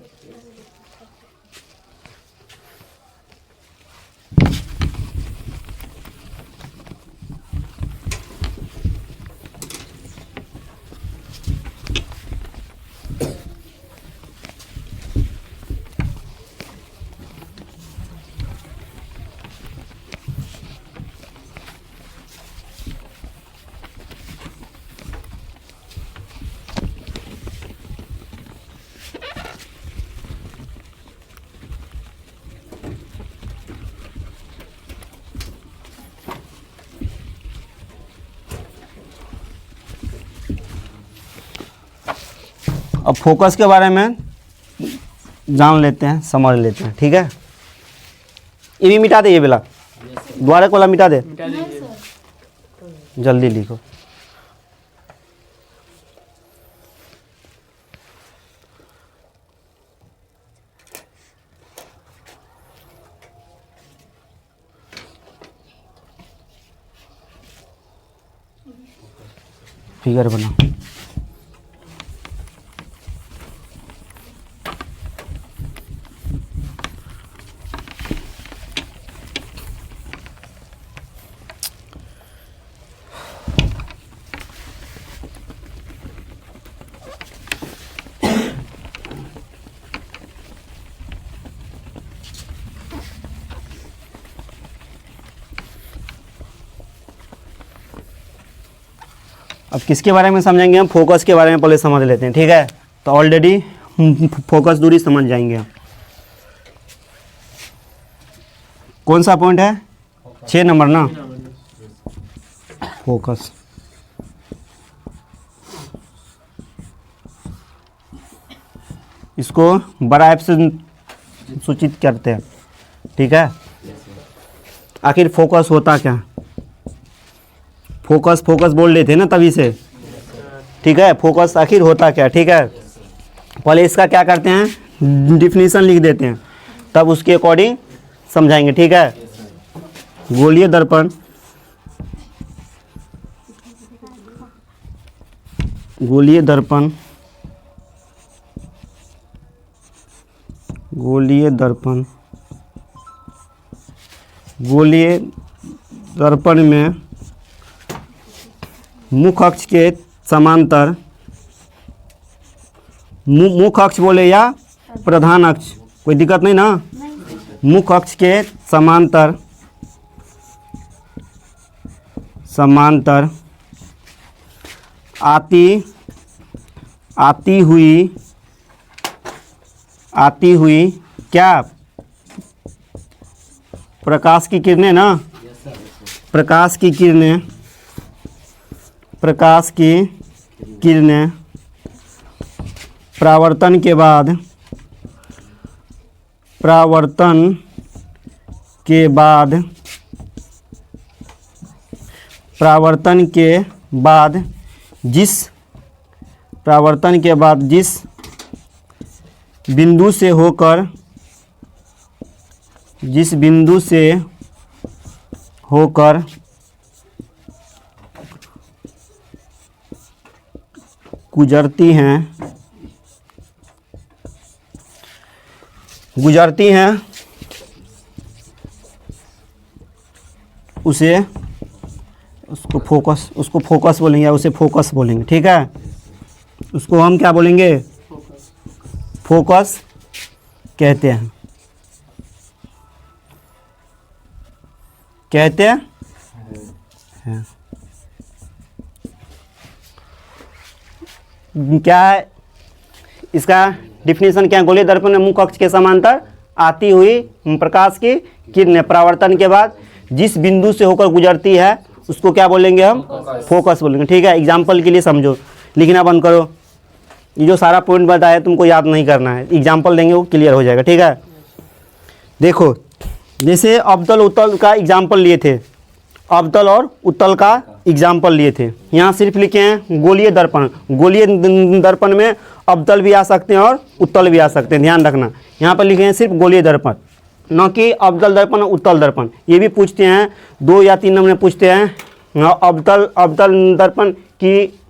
अब फोकस के बारे में जान लेते हैं, समझ लेते हैं। ठीक है, ये भी मिटा दे, ये वाला द्वारक वाला मिटा दे, जल्दी लिखो। फिगर बनाओ। अब किसके बारे में समझेंगे हम? फोकस के बारे में पहले समझ लेते हैं, ठीक है। तो ऑलरेडी फोकस दूरी समझ जाएंगे हम। कौन सा पॉइंट है? 6 नंबर ना, फोकस। इसको बड़ा ऐप से सूचित करते हैं, ठीक है। आखिर फोकस होता क्या? फोकस फोकस बोल रहे थे ना तभी से, ठीक है। फोकस आखिर होता क्या, ठीक है। पहले इसका क्या करते हैं, डिफिनीशन लिख देते हैं, तब उसके अकॉर्डिंग समझाएंगे, ठीक है। गोलीय दर्पण, गोलीय दर्पण, गोलीय दर्पण, गोलीय दर्पण में मुख्य अक्ष के समांतर, मुख्य अक्ष बोले या प्रधान अक्ष, कोई दिक्कत नहीं ना। मुख्य अक्ष के समांतर, समांतर आती हुई क्या? प्रकाश की किरणें ना, प्रकाश की किरणें, प्रकाश की किरणें परावर्तन के बाद, परावर्तन के बाद, परावर्तन के बाद जिस, परावर्तन के बाद जिस बिंदु से होकर, जिस बिंदु से होकर गुजरती हैं, उसे, उसको फोकस बोलेंगे, उसे फोकस बोलेंगे, ठीक है। उसको हम क्या बोलेंगे? फोकस कहते हैं, कहते हैं। क्या है इसका डिफिनीशन? क्या है? गोलीय दर्पण में मुख्य अक्ष के समांतर आती हुई प्रकाश की किरणें परावर्तन के बाद जिस बिंदु से होकर गुजरती है उसको क्या बोलेंगे हम? फोकस बोलेंगे, ठीक है। एग्जाम्पल के लिए समझो, लिखना बंद करो। ये जो सारा पॉइंट बताया तुमको याद नहीं करना है, एग्जाम्पल देंगे वो क्लियर हो जाएगा, ठीक है। देखो, जैसे अवतल उत्तल का एग्जाम्पल लिए थे, अवतल और उत्तल का एग्जाम्पल लिए थे। यहाँ सिर्फ लिखे हैं गोलीय दर्पण। गोलीय दर्पण में अवतल भी आ सकते हैं और उत्तल भी आ सकते हैं, ध्यान रखना। यहाँ पर लिखे हैं सिर्फ गोलीय दर्पण, न कि अवतल दर्पण और उत्तल दर्पण। ये भी पूछते हैं, 2 या 3 नंबर में पूछते हैं अवतल दर्पण की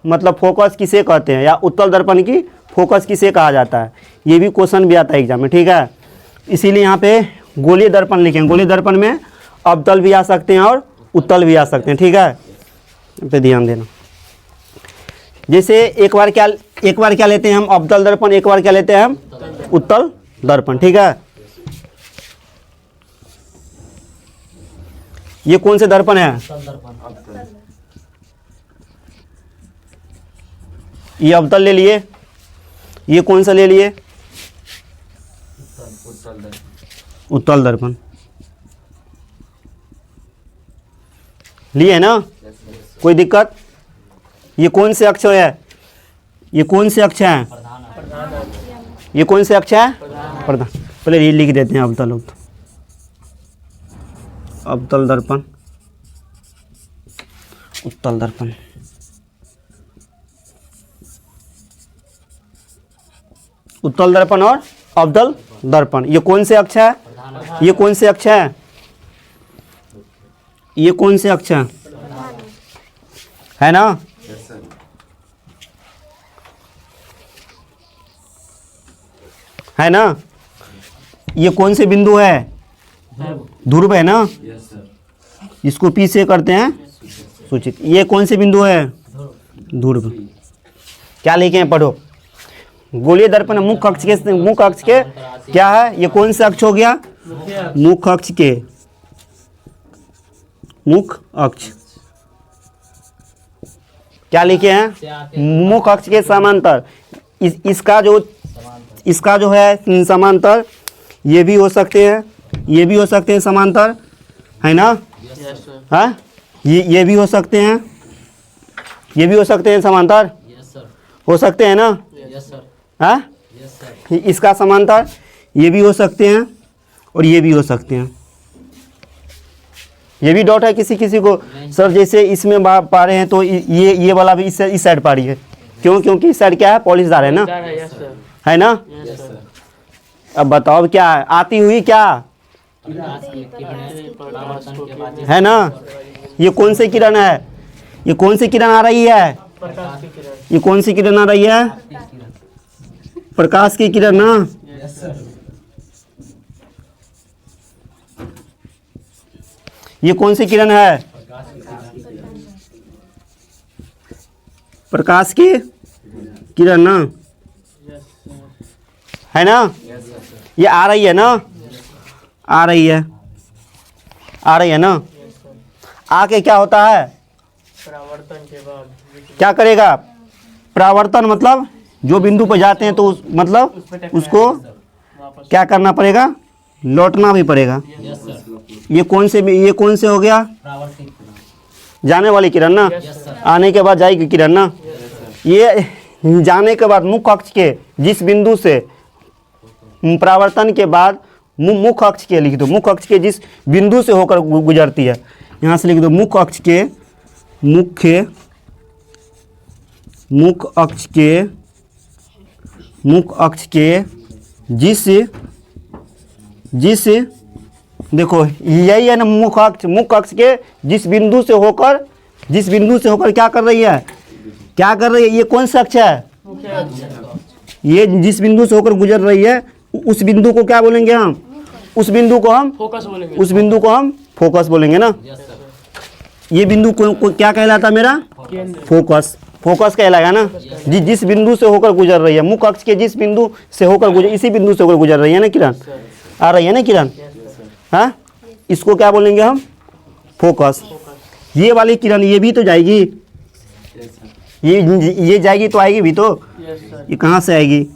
मतलब फोकस किसे कहते हैं, या उत्तल दर्पण की फोकस किसे कहा जाता है। ये भी क्वेश्चन भी आता है एग्जाम में, ठीक है। इसीलिए यहाँ पे गोलीय दर्पण लिखें। गोलीय दर्पण में अवतल भी आ सकते हैं और उत्तल भी आ सकते हैं, ठीक है। पे ध्यान देना। जैसे एक बार क्या लेते हैं हम? अवतल दर्पण। एक बार क्या लेते हैं हम? उत्तल दर्पण, ठीक है। ये कौन से दर्पण है? ये अवतल ले लिए। ये कौन सा ले लिए? उत्तल दर्पण लिए ना, कोई दिक्कत? ये कौन से अक्ष है? ये कौन से अक्ष है? ये कौन से अक्ष है? प्रधान। पहले ये लिख देते हैं अवतल, अवतल दर्पण, उत्तल दर्पण। उत्तल दर्पण और अवतल दर्पण, ये कौन से अक्ष है? ये कौन से अक्ष है? ये कौन से अक्ष है ना। है ना। ये कौन से बिंदु है, ध्रुव है ना। इसको पी से करते हैं सूचित। ये कौन से बिंदु है, ध्रुव। क्या लिखे हैं पढ़ो। गोलीय दर्पण मुख्य अक्ष के क्या है, ये कौन सा अक्ष हो गया, मुख्य अक्ष के, मुख्य अक्ष। क्या लिखे हैं, मुख्य अक्ष के समांतर। इसका जो है समांतर, ये भी हो सकते हैं, ये भी हो सकते हैं समांतर, है ना। हाँ, ये भी हो सकते हैं, ये भी हो सकते हैं समांतर, हो सकते हैं ना। हाँ, इसका समांतर ये भी हो सकते हैं और ये भी हो सकते हैं। ये भी डॉट है किसी किसी को, सर जैसे इसमें पा रहे हैं तो ये वाला भी इस साइड पा रही है। क्यों, क्योंकि इस साइड क्या है, पॉलिशदार है ना, है ना। अब बताओ क्या है, आती हुई क्या है ना। ये कौन सी किरण है, ये कौन सी किरण आ रही है, ये कौन सी किरण आ रही है, प्रकाश की किरण ना। ये कौन सी किरण है, प्रकाश की किरण ना, है ना। ये आ रही है ना, आ रही है, आ रही है ना। आके क्या होता है, परावर्तन के बाद क्या करेगा, परावर्तन मतलब जो बिंदु पर जाते हैं तो मतलब उसको क्या करना पड़ेगा, लौटना भी पड़ेगा। ये कौन से हो गया, जाने वाली किरण ना, आने के बाद जाएगी किरण ना। ये जाने के बाद मुख्य अक्ष के जिस बिंदु से, परावर्तन के बाद मुख्य अक्ष के लिख दो, मुख्य अक्ष के जिस बिंदु से होकर गुजरती है, यहाँ से लिख दो मुख्य अक्ष के, मुख्य अक्ष के जिस देखो यही है ना, मुख्य अक्ष के जिस बिंदु से होकर क्या कर रही है, क्या कर रही है, ये कौन सा अक्ष है, ये जिस बिंदु से होकर गुजर रही है उस बिंदु को क्या बोलेंगे हम, उस बिंदु को हम फोकस बोलेंगे, उस बिंदु को हम फोकस बोलेंगे ना। ये बिंदु को क्या कहलाता मेरा, फोकस, फोकस कहलाएगा ना। जिस बिंदु से होकर गुजर रही है, मुख्य अक्ष के जिस बिंदु से होकर गुजर, इसी बिंदु से होकर गुजर रही है ना किरण, आ रही है ना किरण। हाँ, इसको क्या बोलेंगे हम, फोकस। ये वाली किरण ये भी तो जाएगी, ये जाएगी तो आएगी भी तो, ये कहाँ से आएगी,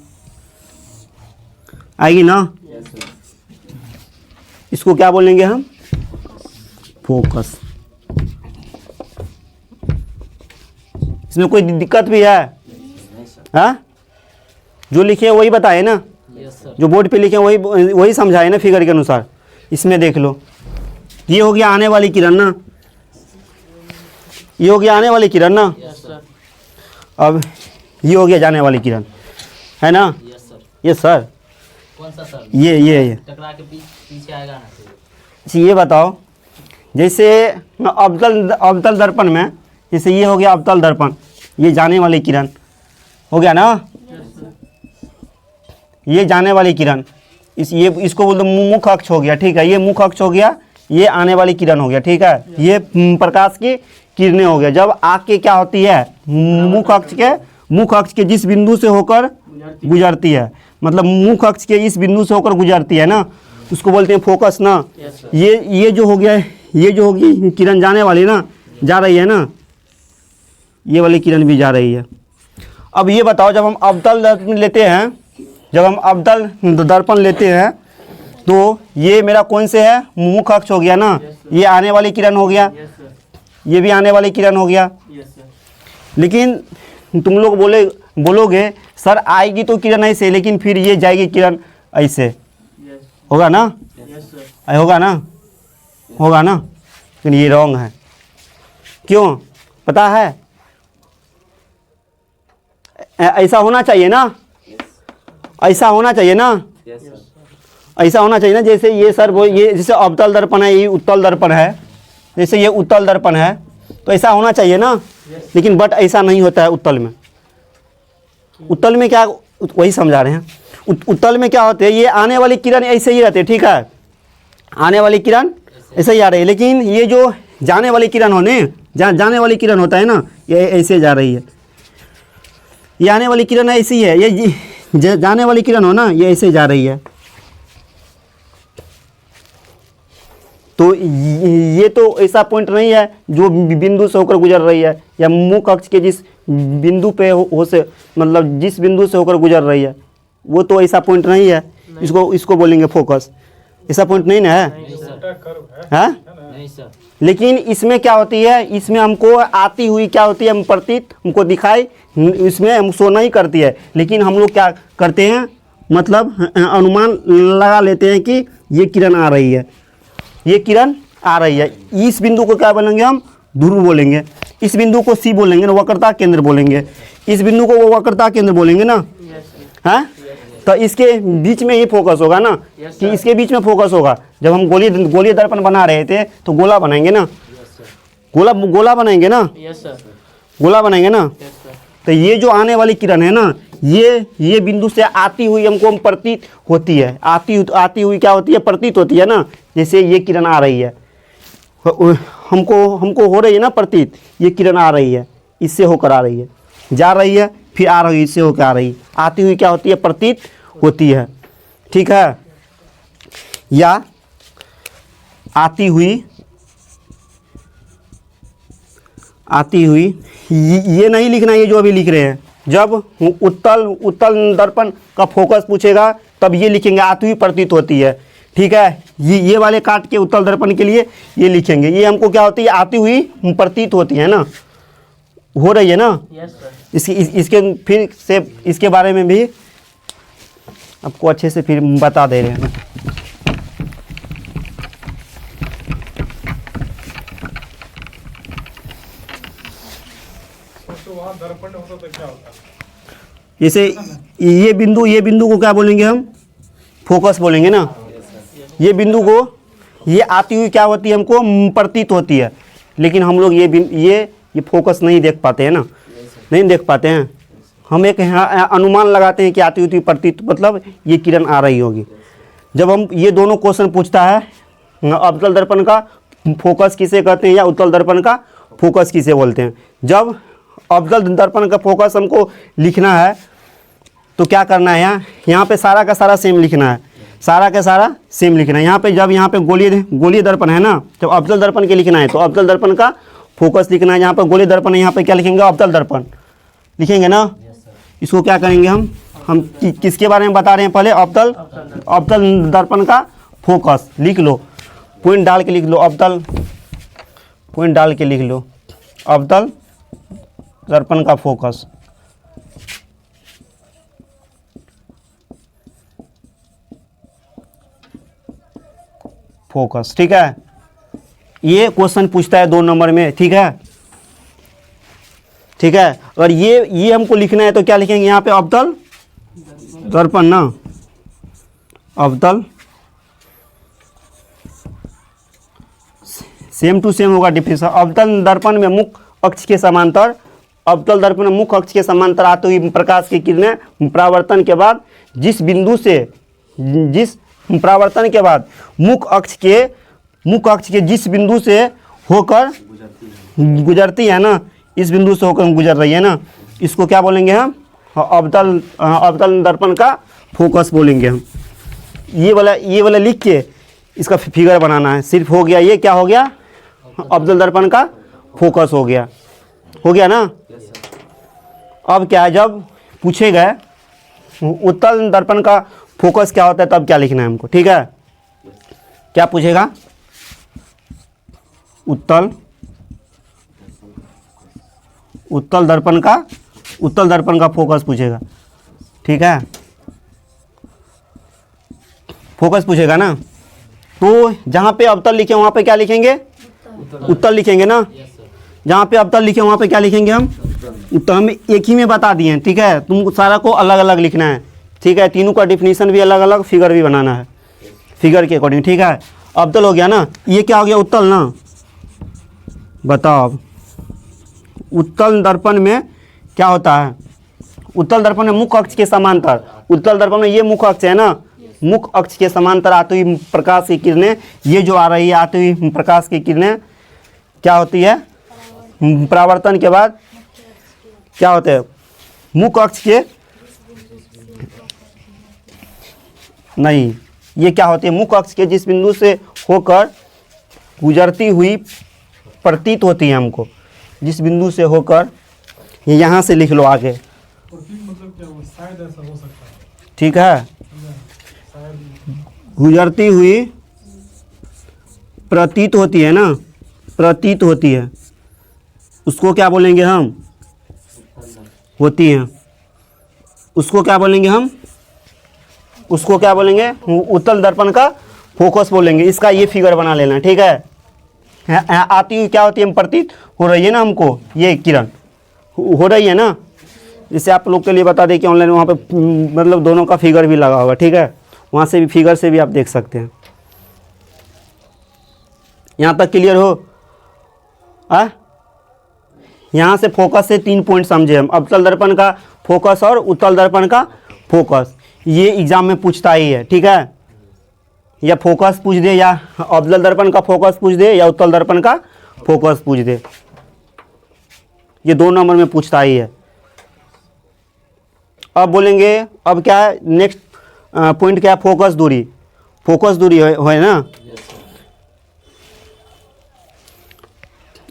आएगी ना। इसको क्या बोलेंगे हम, फोकस। इसमें कोई दिक्कत भी है, हाँ, जो लिखे वही बताए ना, जो बोर्ड पे लिखे वही समझाए ना फिगर के अनुसार। इसमें देख लो, ये हो गया आने वाली किरण ना, ये हो गया आने वाली किरण ना। अब ये हो गया जाने वाली किरण, है ना। ये सर, कौन सा सर, ये टकरा के पीछे आएगा ना। अच्छा ये बताओ, जैसे अवतल दर्पण में, जैसे ये हो गया अवतल दर्पण, ये जाने वाली किरण हो गया ना, ये जाने वाली किरण, इसको बोलते मुख्य अक्ष हो गया, ठीक है। ये मुख्य अक्ष हो गया, ये आने वाली किरण हो गया, ठीक है। ये प्रकाश की किरणें हो गया। जब आके क्या होती है, मुख्य अक्ष के जिस बिंदु से होकर गुजरती है, मतलब मुख्य अक्ष के इस बिंदु से होकर गुजरती है ना, उसको बोलते हैं फोकस ना। ये जो हो गया, ये जो होगी किरण जाने वाली ना, जा रही है ना, ये वाली किरण भी जा रही है। अब ये बताओ, जब हम अवतल दर्पण लेते हैं, तो ये मेरा कौन से है, मुख्य अक्ष हो गया ना, ये आने वाली किरण हो गया, ये भी आने वाली किरण हो गया। लेकिन तुम लोग बोलोगे सर आएगी तो किरण ऐसे, लेकिन फिर ये जाएगी किरण ऐसे, होगा ना, होगा ना, होगा ना। लेकिन ये रॉन्ग है, क्यों पता है, ऐसा होना चाहिए ना, ऐसा होना चाहिए ना, ऐसा होना चाहिए ना। जैसे ये सर वो, ये जैसे अवतल दर्पण है, ये उत्तल दर्पण है, जैसे ये उत्तल दर्पण है, तो ऐसा होना चाहिए ना। लेकिन बट ऐसा नहीं होता है उत्तल में। उत्तल में क्या, वही समझा रहे हैं। उत्तल में क्या होते हैं, ये आने वाली किरण ऐसे ही रहते हैं, ठीक है, आने वाली किरण ऐसे ही आ रही है, लेकिन ये जो जाने वाली किरण होने, जाने वाली किरण होता है ना, ये ऐसे जा रही है। ये आने वाली किरण ऐसी है, ये जाने वाली किरण हो ना, ये ऐसे जा रही है। तो ये तो ऐसा पॉइंट नहीं है जो बिंदु से होकर गुजर रही है, या मुख्य अक्ष के जिस बिंदु पे हो से, मतलब जिस बिंदु से होकर गुजर रही है, वो तो ऐसा पॉइंट नहीं है। इसको बोलेंगे फोकस। ऐसा पॉइंट नहीं ना है, हाँ? नहीं सर। लेकिन इसमें क्या होती है, इसमें हमको आती हुई क्या होती है, हम प्रतीत हमको दिखाई, इसमें हम शो नहीं करती है, लेकिन हम लोग क्या करते हैं, मतलब अनुमान लगा लेते हैं कि ये किरण आ रही है, ये किरण आ रही है। इस बिंदु को क्या बोलेंगे हम, ध्रुव बोलेंगे। इस बिंदु को सी बोलेंगे ना, वक्रता केंद्र बोलेंगे। इस बिंदु को वो वक्रता केंद्र बोलेंगे ना, हाँ? तो इसके बीच में ही फोकस होगा ना, कि इसके बीच में फोकस होगा। जब हम गोलीय दर्पण बना रहे थे तो गोला बनाएंगे ना, गोला बनाएंगे ना, यस सर, गोला बनाएंगे ना। Yes sir. तो ये जो आने वाली किरण है ना, ये बिंदु से आती हुई हमको प्रतीत होती है। आती हुई क्या होती है, प्रतीत होती है ना। जैसे ये किरण आ रही है, हमको हो रही है ना प्रतीत, ये किरण आ रही है, इससे होकर आ रही है, जा रही है, फिर आ रही है, इससे होकर आ रही है। आती हुई क्या होती है, प्रतीत होती है, ठीक है। या आती हुई ये नहीं लिखना, ये जो अभी लिख रहे हैं। जब उत्तल दर्पण का फोकस पूछेगा तब ये लिखेंगे, आती हुई प्रतीत होती है, ठीक है। ये वाले काट के उत्तल दर्पण के लिए ये लिखेंगे। ये हमको क्या होती है, आती हुई प्रतीत होती है ना, हो रही है ना। Yes sir. इसके फिर से इसके बारे में भी आपको अच्छे से फिर बता दे रहे हैं। तो वहाँ दर्पण होता तो क्या होता? जैसे ये बिंदु को क्या बोलेंगे हम, फोकस बोलेंगे ना। ये बिंदु को, ये आती हुई क्या होती है, हमको प्रतीत होती है, लेकिन हम लोग ये फोकस नहीं देख पाते हैं ना, नहीं देख पाते हैं। हम एक यहाँ अनुमान लगाते हैं कि आती हुई प्रतीत, मतलब ये किरण आ रही होगी। जब हम ये दोनों क्वेश्चन पूछता है, अवतल दर्पण का फोकस किसे कहते हैं या उत्तल दर्पण का फोकस किसे बोलते हैं। जब अवतल दर्पण का फोकस हमको लिखना है तो क्या करना है, यहाँ पे सारा का सारा सेम लिखना है, सारा का सारा सेम लिखना है। यहाँ पे जब यहाँ पे गोलीय दर्पण है ना, जब अवतल दर्पण के लिखना है तो अवतल दर्पण का फोकस लिखना है। यहाँ पे गोलीय दर्पण है, यहाँ पे क्या लिखेंगे, अवतल दर्पण लिखेंगे ना। इसको क्या करेंगे हम किसके बारे में बता रहे हैं, पहले अवतल दर्पण का फोकस लिख लो, पॉइंट डाल के लिख लो, पॉइंट डाल के लिख लो, अवतल दर्पण का फोकस। ठीक है। ये क्वेश्चन पूछता है 2 नंबर में, ठीक है, ठीक है। और ये हमको लिखना है तो क्या लिखेंगे, यहाँ पे अवतल दर्पण ना, अवतल सेम टू सेम होगा डिफिनेशन। अवतल दर्पण में मुख्य अक्ष के समांतर, अवतल दर्पण में मुख्य अक्ष के समांतर आते हुई प्रकाश की किरणें परावर्तन के बाद जिस परावर्तन के बाद मुख्य अक्ष के जिस बिंदु से होकर गुजरती है ना, इस बिंदु से होकर गुजर रही है ना, इसको क्या बोलेंगे हम, अवतल दर्पण का फोकस बोलेंगे हम। ये वाला लिख के इसका फिगर बनाना है। सिर्फ हो गया, ये क्या हो गया, अवतल दर्पण का फोकस हो गया ना। अब क्या है, जब पूछेगा उत्तल दर्पण का फोकस क्या होता है तब क्या लिखना है हमको, ठीक है। क्या पूछेगा, उत्तल दर्पण का फोकस पूछेगा, ठीक है, फोकस पूछेगा ना। तो जहाँ पे अवतल लिखे वहाँ पे क्या लिखेंगे, उत्तल लिखेंगे ना। जहाँ पे अवतल लिखे वहाँ पे क्या लिखेंगे हम, उत्तल। हम एक ही में बता दिए हैं, ठीक है। तुमको सारा को अलग अलग लिखना है, ठीक है। तीनों का डिफिनीशन भी अलग अलग, फिगर भी बनाना है फिगर के अकॉर्डिंग, ठीक है। अवतल हो गया ना, ये क्या हो गया, उत्तल ना। बताओ अब उत्तल दर्पण में क्या होता है, उत्तल दर्पण में मुख्य अक्ष के समांतर, उत्तल दर्पण में ये मुख्य अक्ष है ना, मुख्य अक्ष के समांतर आती हुई प्रकाश की किरणें, ये जो आ रही है आती हुई प्रकाश की किरणें क्या होती है, परावर्तन के बाद क्या होते हैं, मुख्य अक्ष के नहीं, ये क्या होती है, मुख्य अक्ष के जिस बिंदु से होकर गुजरती हुई प्रतीत होती है हमको, जिस बिंदु से होकर, ये यहाँ से लिख लो आगे, प्रतीक मतलब क्या हुआ, शायद ऐसा हो सकता है। ठीक है, शायद गुजरती हुई प्रतीत होती है ना, प्रतीत होती है, उसको क्या बोलेंगे हम, होती है, उसको क्या बोलेंगे हम, उसको क्या बोलेंगे, उत्तल दर्पण का फोकस बोलेंगे। इसका ये फिगर बना लेना, ठीक है। आती हुई क्या होती है, प्रतीत हो रही है ना हमको, ये किरण हो रही है ना, जिससे आप लोग के लिए बता दें कि ऑनलाइन वहाँ पे मतलब दोनों का फिगर भी लगा होगा, ठीक है, वहाँ से भी फिगर से भी आप देख सकते हैं। यहाँ तक क्लियर हो? यहाँ से फोकस से 3 पॉइंट समझे हम, अवतल दर्पण का फोकस और उत्तल दर्पण का फोकस, ये एग्जाम में पूछता ही है, ठीक है, या फोकस पूछ दे, या अवतल दर्पण का फोकस पूछ दे, या उत्तल दर्पण का फोकस पूछ दे, ये 2 नंबर में पूछता ही है। अब बोलेंगे, अब क्या है नेक्स्ट पॉइंट, क्या है, फोकस दूरी, फोकस दूरी है ना,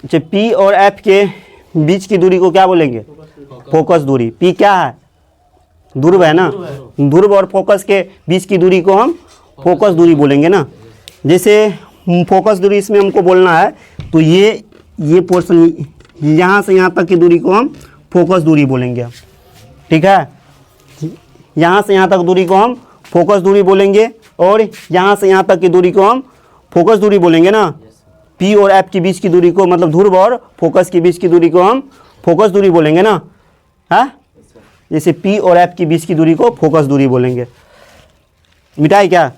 अच्छा, पी और एफ के बीच की दूरी को क्या बोलेंगे, फोकस दूरी। पी क्या है, ध्रुव है ना, ध्रुव और फोकस के बीच की दूरी को हम फोकस दूरी बोलेंगे ना। जैसे फोकस दूरी इसमें हमको बोलना है, तो ये पोर्शन यहाँ से यहाँ तक की दूरी को हम फोकस दूरी बोलेंगे, ठीक है, यहाँ से यहाँ तक दूरी को हम फोकस दूरी बोलेंगे, और यहाँ से यहाँ तक की दूरी को हम फोकस दूरी बोलेंगे ना। पी और एफ के बीच की दूरी को, मतलब ध्रुव और फोकस के बीच की दूरी को हम फोकस दूरी बोलेंगे ना, है, जैसे पी और एफ के बीच की दूरी को फोकस दूरी बोलेंगे। मिटाई क्या,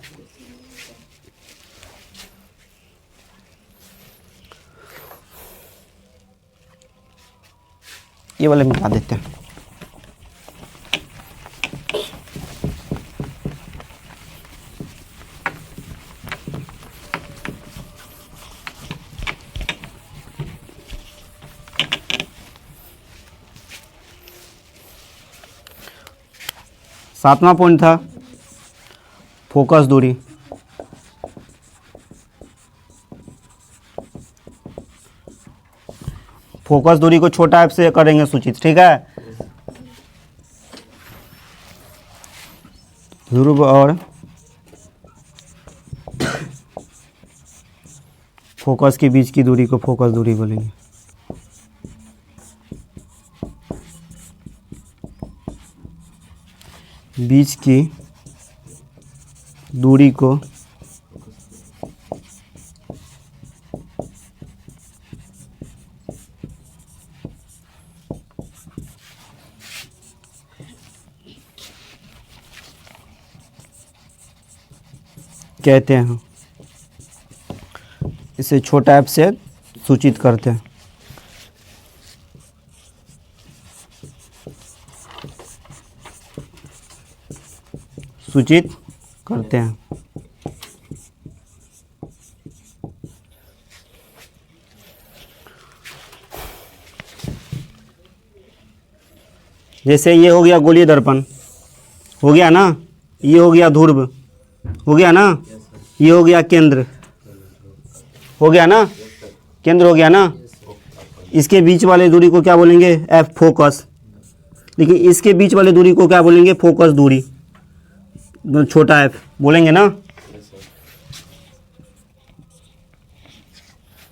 ये वाले मिटा देते हैं। सातवां पॉइंट था फोकस दूरी। फोकस दूरी को छोटा एफ से करेंगे सूचित, ठीक है, ध्रुव और फोकस के बीच की दूरी को फोकस दूरी बोलेंगे। बीच की दूरी को कहते हैं, इसे छोटा एफ से सूचित करते हैं, सूचित करते हैं। जैसे ये हो गया गोलीय दर्पण, हो गया ना, ये हो गया ध्रुव, हो गया ना, ये हो गया केंद्र, हो गया ना, केंद्र हो गया ना। इसके बीच वाले दूरी को क्या बोलेंगे, एफ फोकस, लेकिन इसके बीच वाले दूरी को क्या बोलेंगे, फोकस दूरी, छोटा एफ बोलेंगे ना।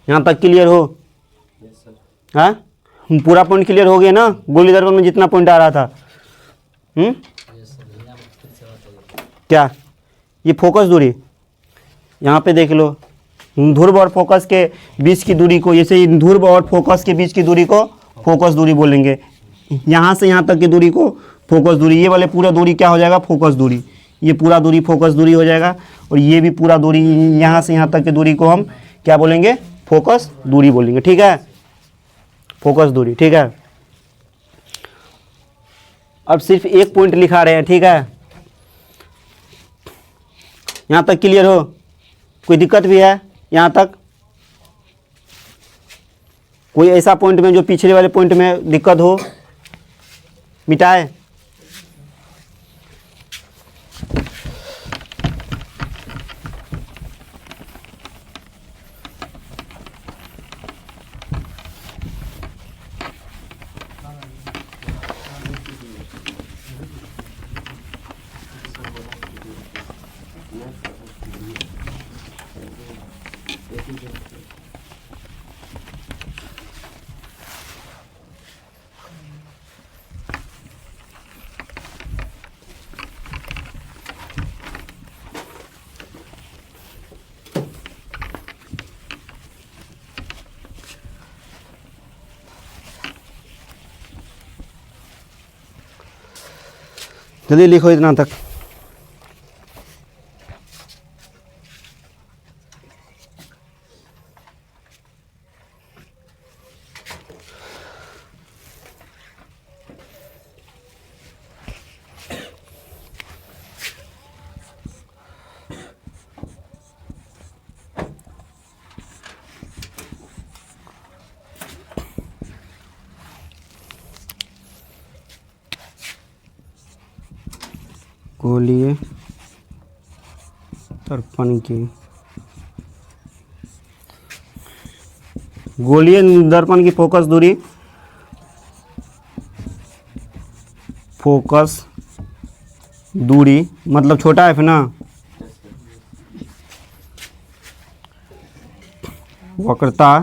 यहाँ तक क्लियर हो? हाँ, पूरा पॉइंट क्लियर हो गया ना, गोली दर्पण में जितना पॉइंट आ रहा था। क्या ये फोकस दूरी, यहाँ पे देख लो, ध्रुव और फोकस के बीच की दूरी को, जैसे ध्रुव और फोकस के बीच की दूरी को फोकस दूरी बोलेंगे। यहाँ से यहाँ तक की दूरी को फोकस दूरी, ये वाले पूरा दूरी क्या हो जाएगा, फोकस दूरी, ये पूरा दूरी फोकस दूरी हो जाएगा, और ये भी पूरा दूरी यहाँ से यहाँ तक की दूरी को हम क्या बोलेंगे, फोकस दूरी बोलेंगे, ठीक है। फोकस दूरी, ठीक है। अब सिर्फ एक पॉइंट लिखा रहे हैं, ठीक है। यहाँ तक क्लियर हो? कोई दिक्कत भी है यहाँ तक? कोई ऐसा पॉइंट में जो पिछले वाले पॉइंट में दिक्कत हो, मिटाए। जल्दी लिखो इतना तक। गोलीय दर्पण की गोलीय दर्पण की फोकस दूरी मतलब छोटा एफ ना, वक्रता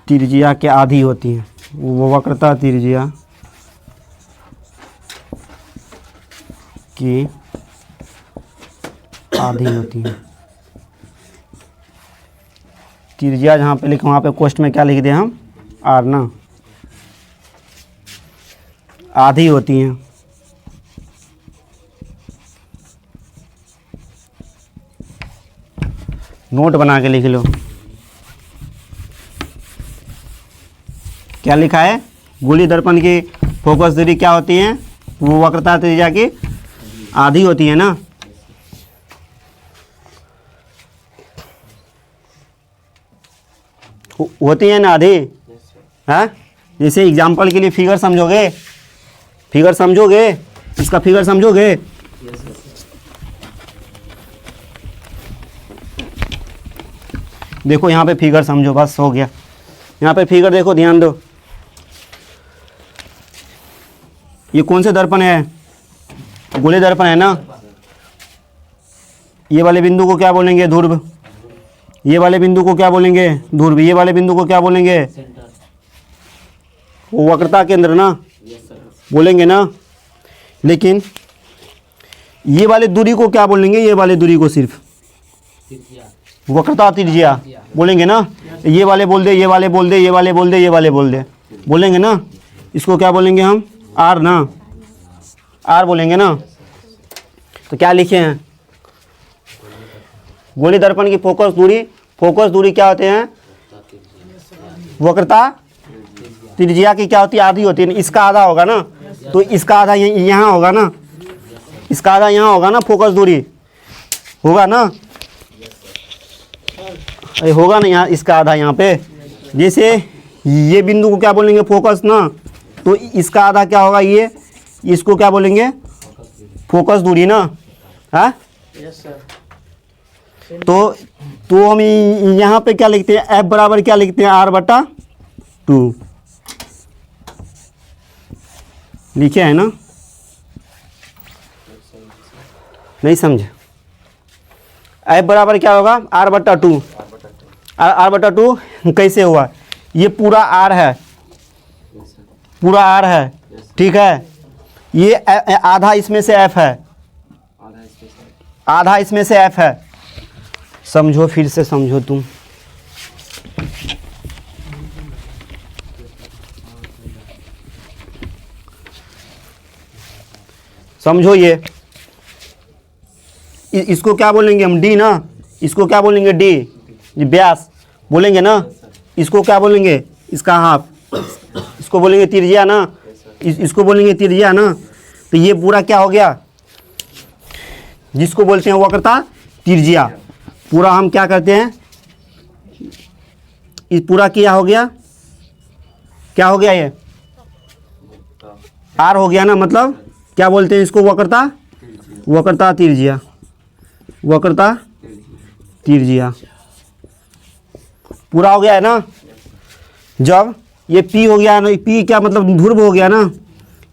त्रिज्या के आधी होती है। वो वक्रता त्रिज्या की आधी होती है। त्रिज्या जहाँ पे लिखा वहाँ पे कोष्ठ में क्या लिख दें हम? आर ना, आधी होती हैं। नोट बना के लिख लो। क्या लिखा है? गोलीय दर्पण की फोकस दूरी क्या होती है? वो वक्रता त्रिज्या की आधी होती है ना। होती है ना आधी? हाँ, जैसे एग्जाम्पल के लिए फिगर समझोगे, इसका फिगर समझोगे। देखो यहाँ पे फिगर समझो, बस हो गया। यहाँ पे फिगर देखो, ध्यान दो। ये कौन से दर्पण है? गोलीय दर्पण है ना। ये वाले बिंदु को क्या बोलेंगे? ध्रुव। ये वाले बिंदु को क्या बोलेंगे? ध्रुव। ये वाले बिंदु को क्या बोलेंगे? वो वक्रता केंद्र ना बोलेंगे ना। लेकिन ये वाले दूरी को क्या बोलेंगे? ये वाले दूरी को सिर्फ वक्रता त्रिज्या बोलेंगे ना। ये वाले बोल दे, ये वाले बोल दे, ये वाले बोल दे, ये वाले बोल दे, बोलेंगे ना। इसको क्या बोलेंगे हम? आर ना, आर बोलेंगे ना। तो क्या लिखे हैं? गोलीय दर्पण की फोकस दूरी क्या होते हैं? वक्रता त्रिज्या की क्या होती है? आधी होती है। इसका आधा होगा ना, तो इसका आधा यहाँ होगा ना, इसका आधा यहाँ होगा ना। फोकस दूरी होगा ना, अरे होगा ना यहाँ, इसका आधा यहाँ पे। जैसे ये बिंदु को क्या बोलेंगे? फोकस ना, तो इसका आधा क्या होगा? ये, इसको क्या बोलेंगे? फोकस दूरी ना। हाँ, यस सर। तो हम यहाँ पे क्या लिखते हैं? एफ बराबर क्या लिखते हैं? R/2 लिखे है ना। नहीं समझे? एफ बराबर क्या होगा? R/2। R/2 कैसे हुआ? ये पूरा R है, पूरा R है, ठीक है। ये आधा इसमें से F है, आधा इसमें से F है। समझो, फिर से समझो तुम। समझो ये। इसको क्या बोलेंगे हम? डी ना। इसको क्या बोलेंगे? डी, व्यास बोलेंगे ना। इसको क्या बोलेंगे? इसका हाफ। इसको बोलेंगे त्रिज्या ना, इसको बोलेंगे त्रिज्या ना। तो ये पूरा क्या हो गया, जिसको बोलते हैं वक्रता त्रिज्या। पूरा हम क्या करते हैं, ये पूरा क्या हो गया, क्या हो गया, ये आर हो गया ना, मतलब क्या बोलते हैं इसको, वक्रता, वक्रता त्रिज्या, वक्रता त्रिज्या। पूरा हो गया है ना। जब ये P हो गया ना, P क्या मतलब ध्रुव हो गया ना,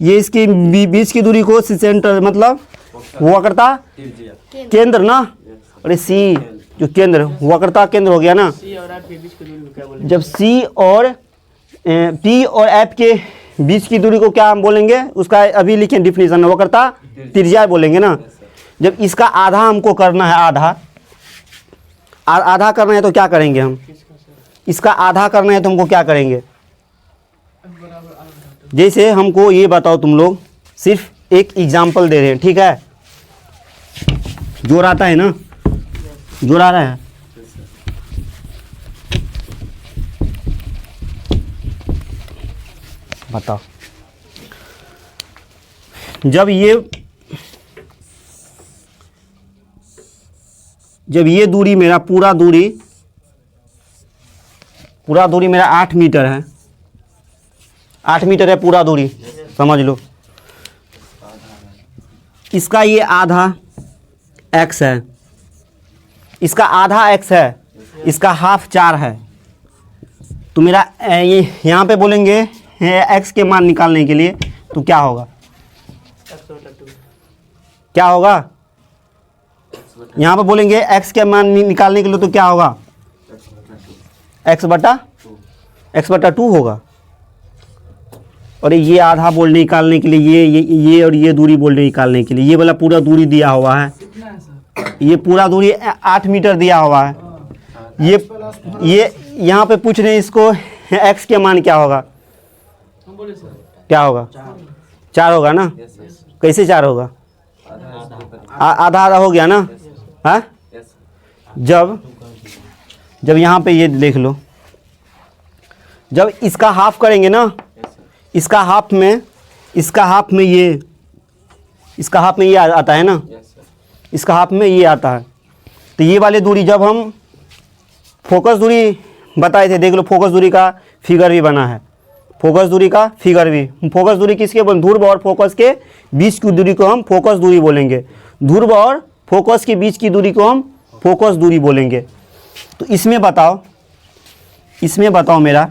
ये इसके बीच की दूरी को सेंटर मतलब वक्रता केंद्र ना, और ये C जो केंद्र, वक्रता केंद्र हो गया ना। सी और एफ के बीच की दूरी को क्या बोलेंगे? जब C और P और F के बीच की दूरी को क्या हम बोलेंगे, उसका अभी लिखें डिफिनीशन, वक्रता त्रिज्या बोलेंगे ना। जब इसका आधा हमको करना है, आधा करना है तो क्या करेंगे हम, इसका आधा करना है तो हमको क्या करेंगे, जैसे हमको ये बताओ तुम लोग, सिर्फ एक एग्जांपल दे रहे हैं, ठीक है, जोड़ आता है ना, जोड़ आ रहा है। बताओ, जब ये दूरी मेरा पूरा दूरी मेरा 8 मीटर है, 8 मीटर है पूरा दूरी, समझ लो। इसका ये आधा x है, इसका आधा x है, इसका हाफ 4 है। तो मेरा ये यहाँ पे बोलेंगे x के मान निकालने के लिए, तो क्या होगा, क्या होगा, यहाँ पे बोलेंगे x के मान निकालने के लिए, तो क्या होगा, x बटा 2 होगा। और ये आधा बोल निकालने के लिए, ये और ये दूरी बोल निकालने के लिए, ये वाला पूरा दूरी दिया हुआ है, ये पूरा दूरी 8 मीटर दिया हुआ है। ये यहाँ पे पूछ रहे हैं इसको x के मान क्या होगा, क्या होगा, 4 होगा ना। कैसे 4 होगा, आधा आधा हो गया ना। हाँ, जब यहाँ पे ये देख लो, जब इसका हाफ करेंगे ना, इसका हाफ में ये आता है ना, इसका हाफ में ये आता है। तो ये वाली दूरी जब हम फोकस दूरी बताए थे, देख लो फोकस दूरी का फिगर भी बना है, फोकस दूरी का फिगर भी। फोकस दूरी किसके बोल, ध्रुव और फोकस के बीच की दूरी को हम फोकस दूरी बोलेंगे, ध्रुव और फोकस के बीच की दूरी को हम फोकस दूरी बोलेंगे। तो इसमें बताओ मेरा,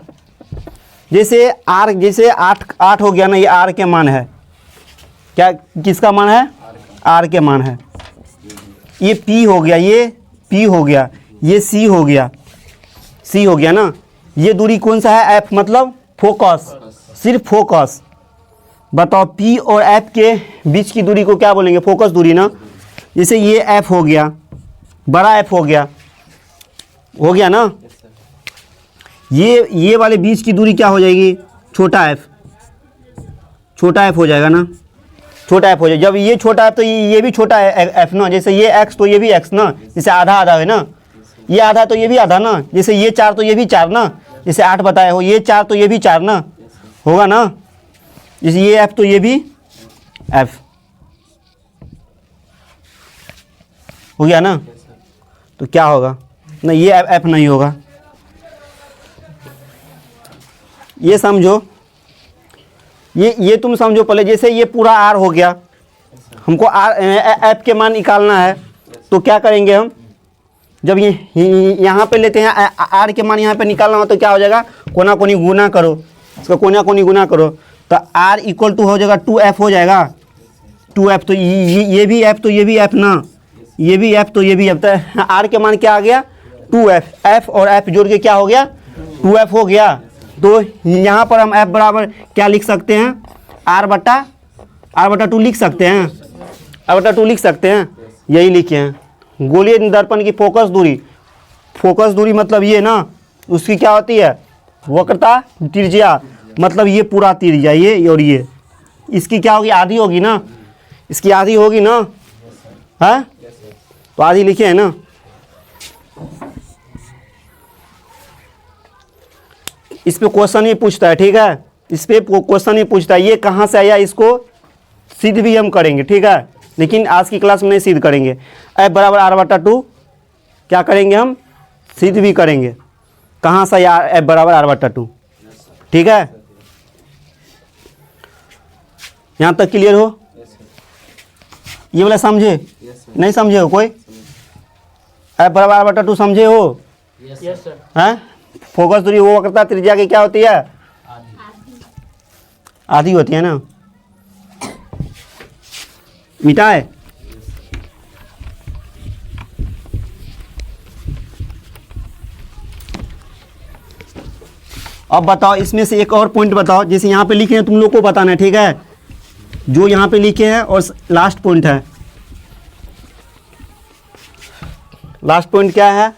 जैसे आठ हो गया ना, ये आर के मान है, क्या किसका मान है, आर के मान है। ये पी हो गया, ये पी हो गया, ये सी हो गया ना। ये दूरी कौन सा है, एफ मतलब फोकस, सिर्फ फोकस। बताओ पी और एफ के बीच की दूरी को क्या बोलेंगे, फोकस दूरी ना। जैसे ये एफ हो गया, बड़ा एफ हो गया ना। ये वाले बीच की दूरी क्या हो जाएगी, छोटा एफ हो जाएगा ना, छोटा एफ हो जाएगा। जब ये छोटा एफ तो ये भी छोटा एफ ना, जैसे ये एक्स तो ये भी एक्स ना, जैसे आधा आधा है ना, ये आधा तो ये भी आधा ना, जैसे ये 4 तो ये भी 4 ना, जैसे 8 बताए हो, ये 4 तो ये भी 4 ना, होगा ना। जैसे ये एफ तो ये भी एफ हो गया ना। तो क्या होगा ना, ये एफ नहीं होगा। ये समझो, ये तुम समझो पहले। जैसे ये पूरा आर हो गया, हमको आर एफ के मान निकालना है, तो क्या करेंगे हम, जब ये यहाँ पे लेते हैं आर के मान यहाँ पे निकालना हो, तो क्या हो जाएगा, कोना कोनी गुना करो, इसका कोना कोनी गुना करो, तो आर इक्वल टू हो जाएगा 2f हो जाएगा, 2f। तो ये भी एफ तो ये भी एफ ना, ये भी एफ तो ये भी एफ। तो आर के मान क्या आ गया, 2f, एफ और एफ जोड़ के क्या हो गया, 2f हो गया। तो यहाँ पर हम f बराबर क्या लिख सकते हैं, r बटा 2 लिख सकते हैं, r बटा 2 लिख सकते हैं, यही लिखे हैं। गोलीय दर्पण की फोकस दूरी मतलब ये ना, उसकी क्या होती है, वक्रता त्रिज्या, मतलब ये पूरा त्रिज्या, ये और ये, इसकी क्या होगी, आधी होगी ना, इसकी आधी होगी ना, है तो आधी लिखे है ना। इस पे क्वेश्चन ही पूछता है, ठीक है, इस पे क्वेश्चन ही पूछता है ये कहाँ से आया, इसको सिद्ध भी हम करेंगे, ठीक है, लेकिन आज की क्लास में नहीं सिद्ध करेंगे। f बराबर r/2 क्या करेंगे हम, सिद्ध भी करेंगे, कहाँ से आया f बराबर r/2, ठीक है। यहाँ तक क्लियर हो, ये वाला समझे, नहीं समझे हो कोई, f बराबर r/2 समझे हो, यस सर। हैं। फोकस दूरी वो वक्रता त्रिज्या की क्या होती है, आधी होती है ना, मिटा है। अब बताओ इसमें से एक और पॉइंट बताओ, जैसे यहाँ पे लिखे हैं तुम लोग को बताना है, ठीक है, जो यहाँ पे लिखे हैं और लास्ट पॉइंट है, लास्ट पॉइंट क्या है,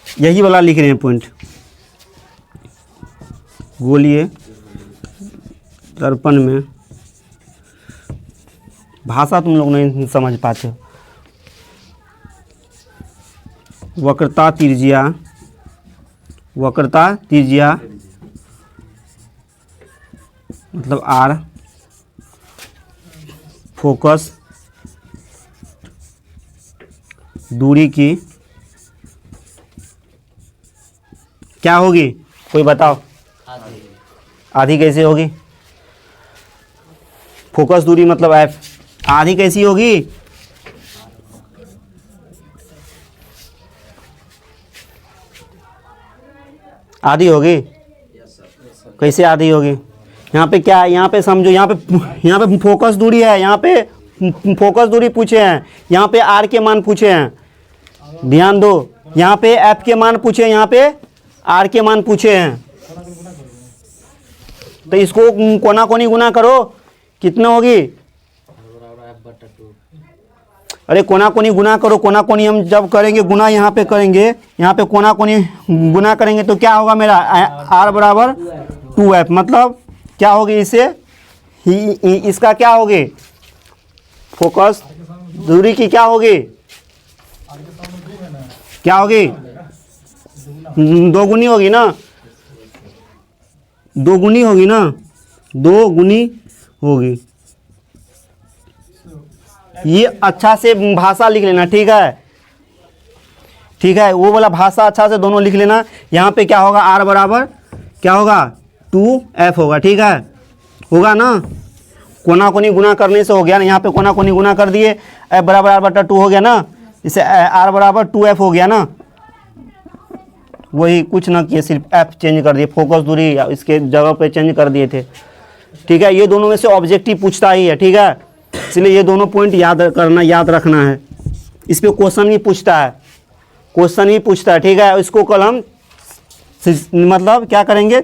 यही वाला लिख रहे हैं पॉइंट, गोलीय दर्पण में, भाषा तुम लोग नहीं समझ पाते हो, वक्रता त्रिज्या, वक्रता त्रिज्या मतलब आर, फोकस दूरी की क्या होगी, कोई बताओ, आधी। आधी कैसे होगी, फोकस दूरी मतलब f, आधी कैसी होगी, आधी होगी, कैसे आधी होगी, यहाँ पे क्या है, यहाँ पे समझो, यहाँ पे फोकस दूरी है, यहाँ पे फोकस दूरी पूछे हैं, यहाँ पे r के मान पूछे हैं, ध्यान दो, यहाँ पे f के मान पूछे हैं, यहाँ पे r के मान पूछे हैं, तो इसको कोना कोनी गुना करो, कितना होगी, बराबर f/2। अरे कोना कोनी गुना करो, कोना कोनी हम जब करेंगे गुना यहाँ पे करेंगे, यहाँ पे कोना कोनी गुना करेंगे तो क्या होगा मेरा, r बराबर 2f, मतलब क्या होगी, इससे इसका क्या होगी, फोकस दूरी की क्या होगी, क्या होगी, दो गुनी होगी ना, दो गुनी होगी ना, दो गुनी होगी। ये अच्छा से भाषा लिख लेना, ठीक है, ठीक है, वो वाला भाषा अच्छा से दोनों लिख लेना। यहाँ पे क्या होगा, r बराबर क्या होगा 2f होगा, ठीक है, होगा ना, कोना कोनी गुना करने से हो गया ना, यहाँ पे कोना कोनी गुना कर दिए, f बराबर r/2 हो गया ना, इसे r बराबर 2f हो गया ना, वही कुछ ना किए, सिर्फ f चेंज कर दिए, फोकस दूरी इसके जगह पे चेंज कर दिए थे, ठीक है। ये दोनों में से ऑब्जेक्टिव पूछता ही है, ठीक है, इसलिए ये दोनों पॉइंट याद करना, याद रखना है। इस पे क्वेश्चन ही पूछता है, क्वेश्चन ही पूछता है, ठीक है। इसको कल हम मतलब क्या करेंगे,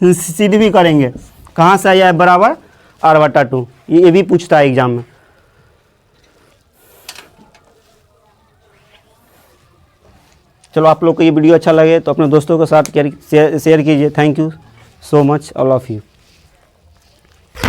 सिद्ध भी करेंगे, कहाँ से आया है बराबर r/2, ये भी पूछता है एग्जाम में। चलो आप लोग को ये वीडियो अच्छा लगे तो अपने दोस्तों के साथ शेयर कीजिए। Thank you so much all of you.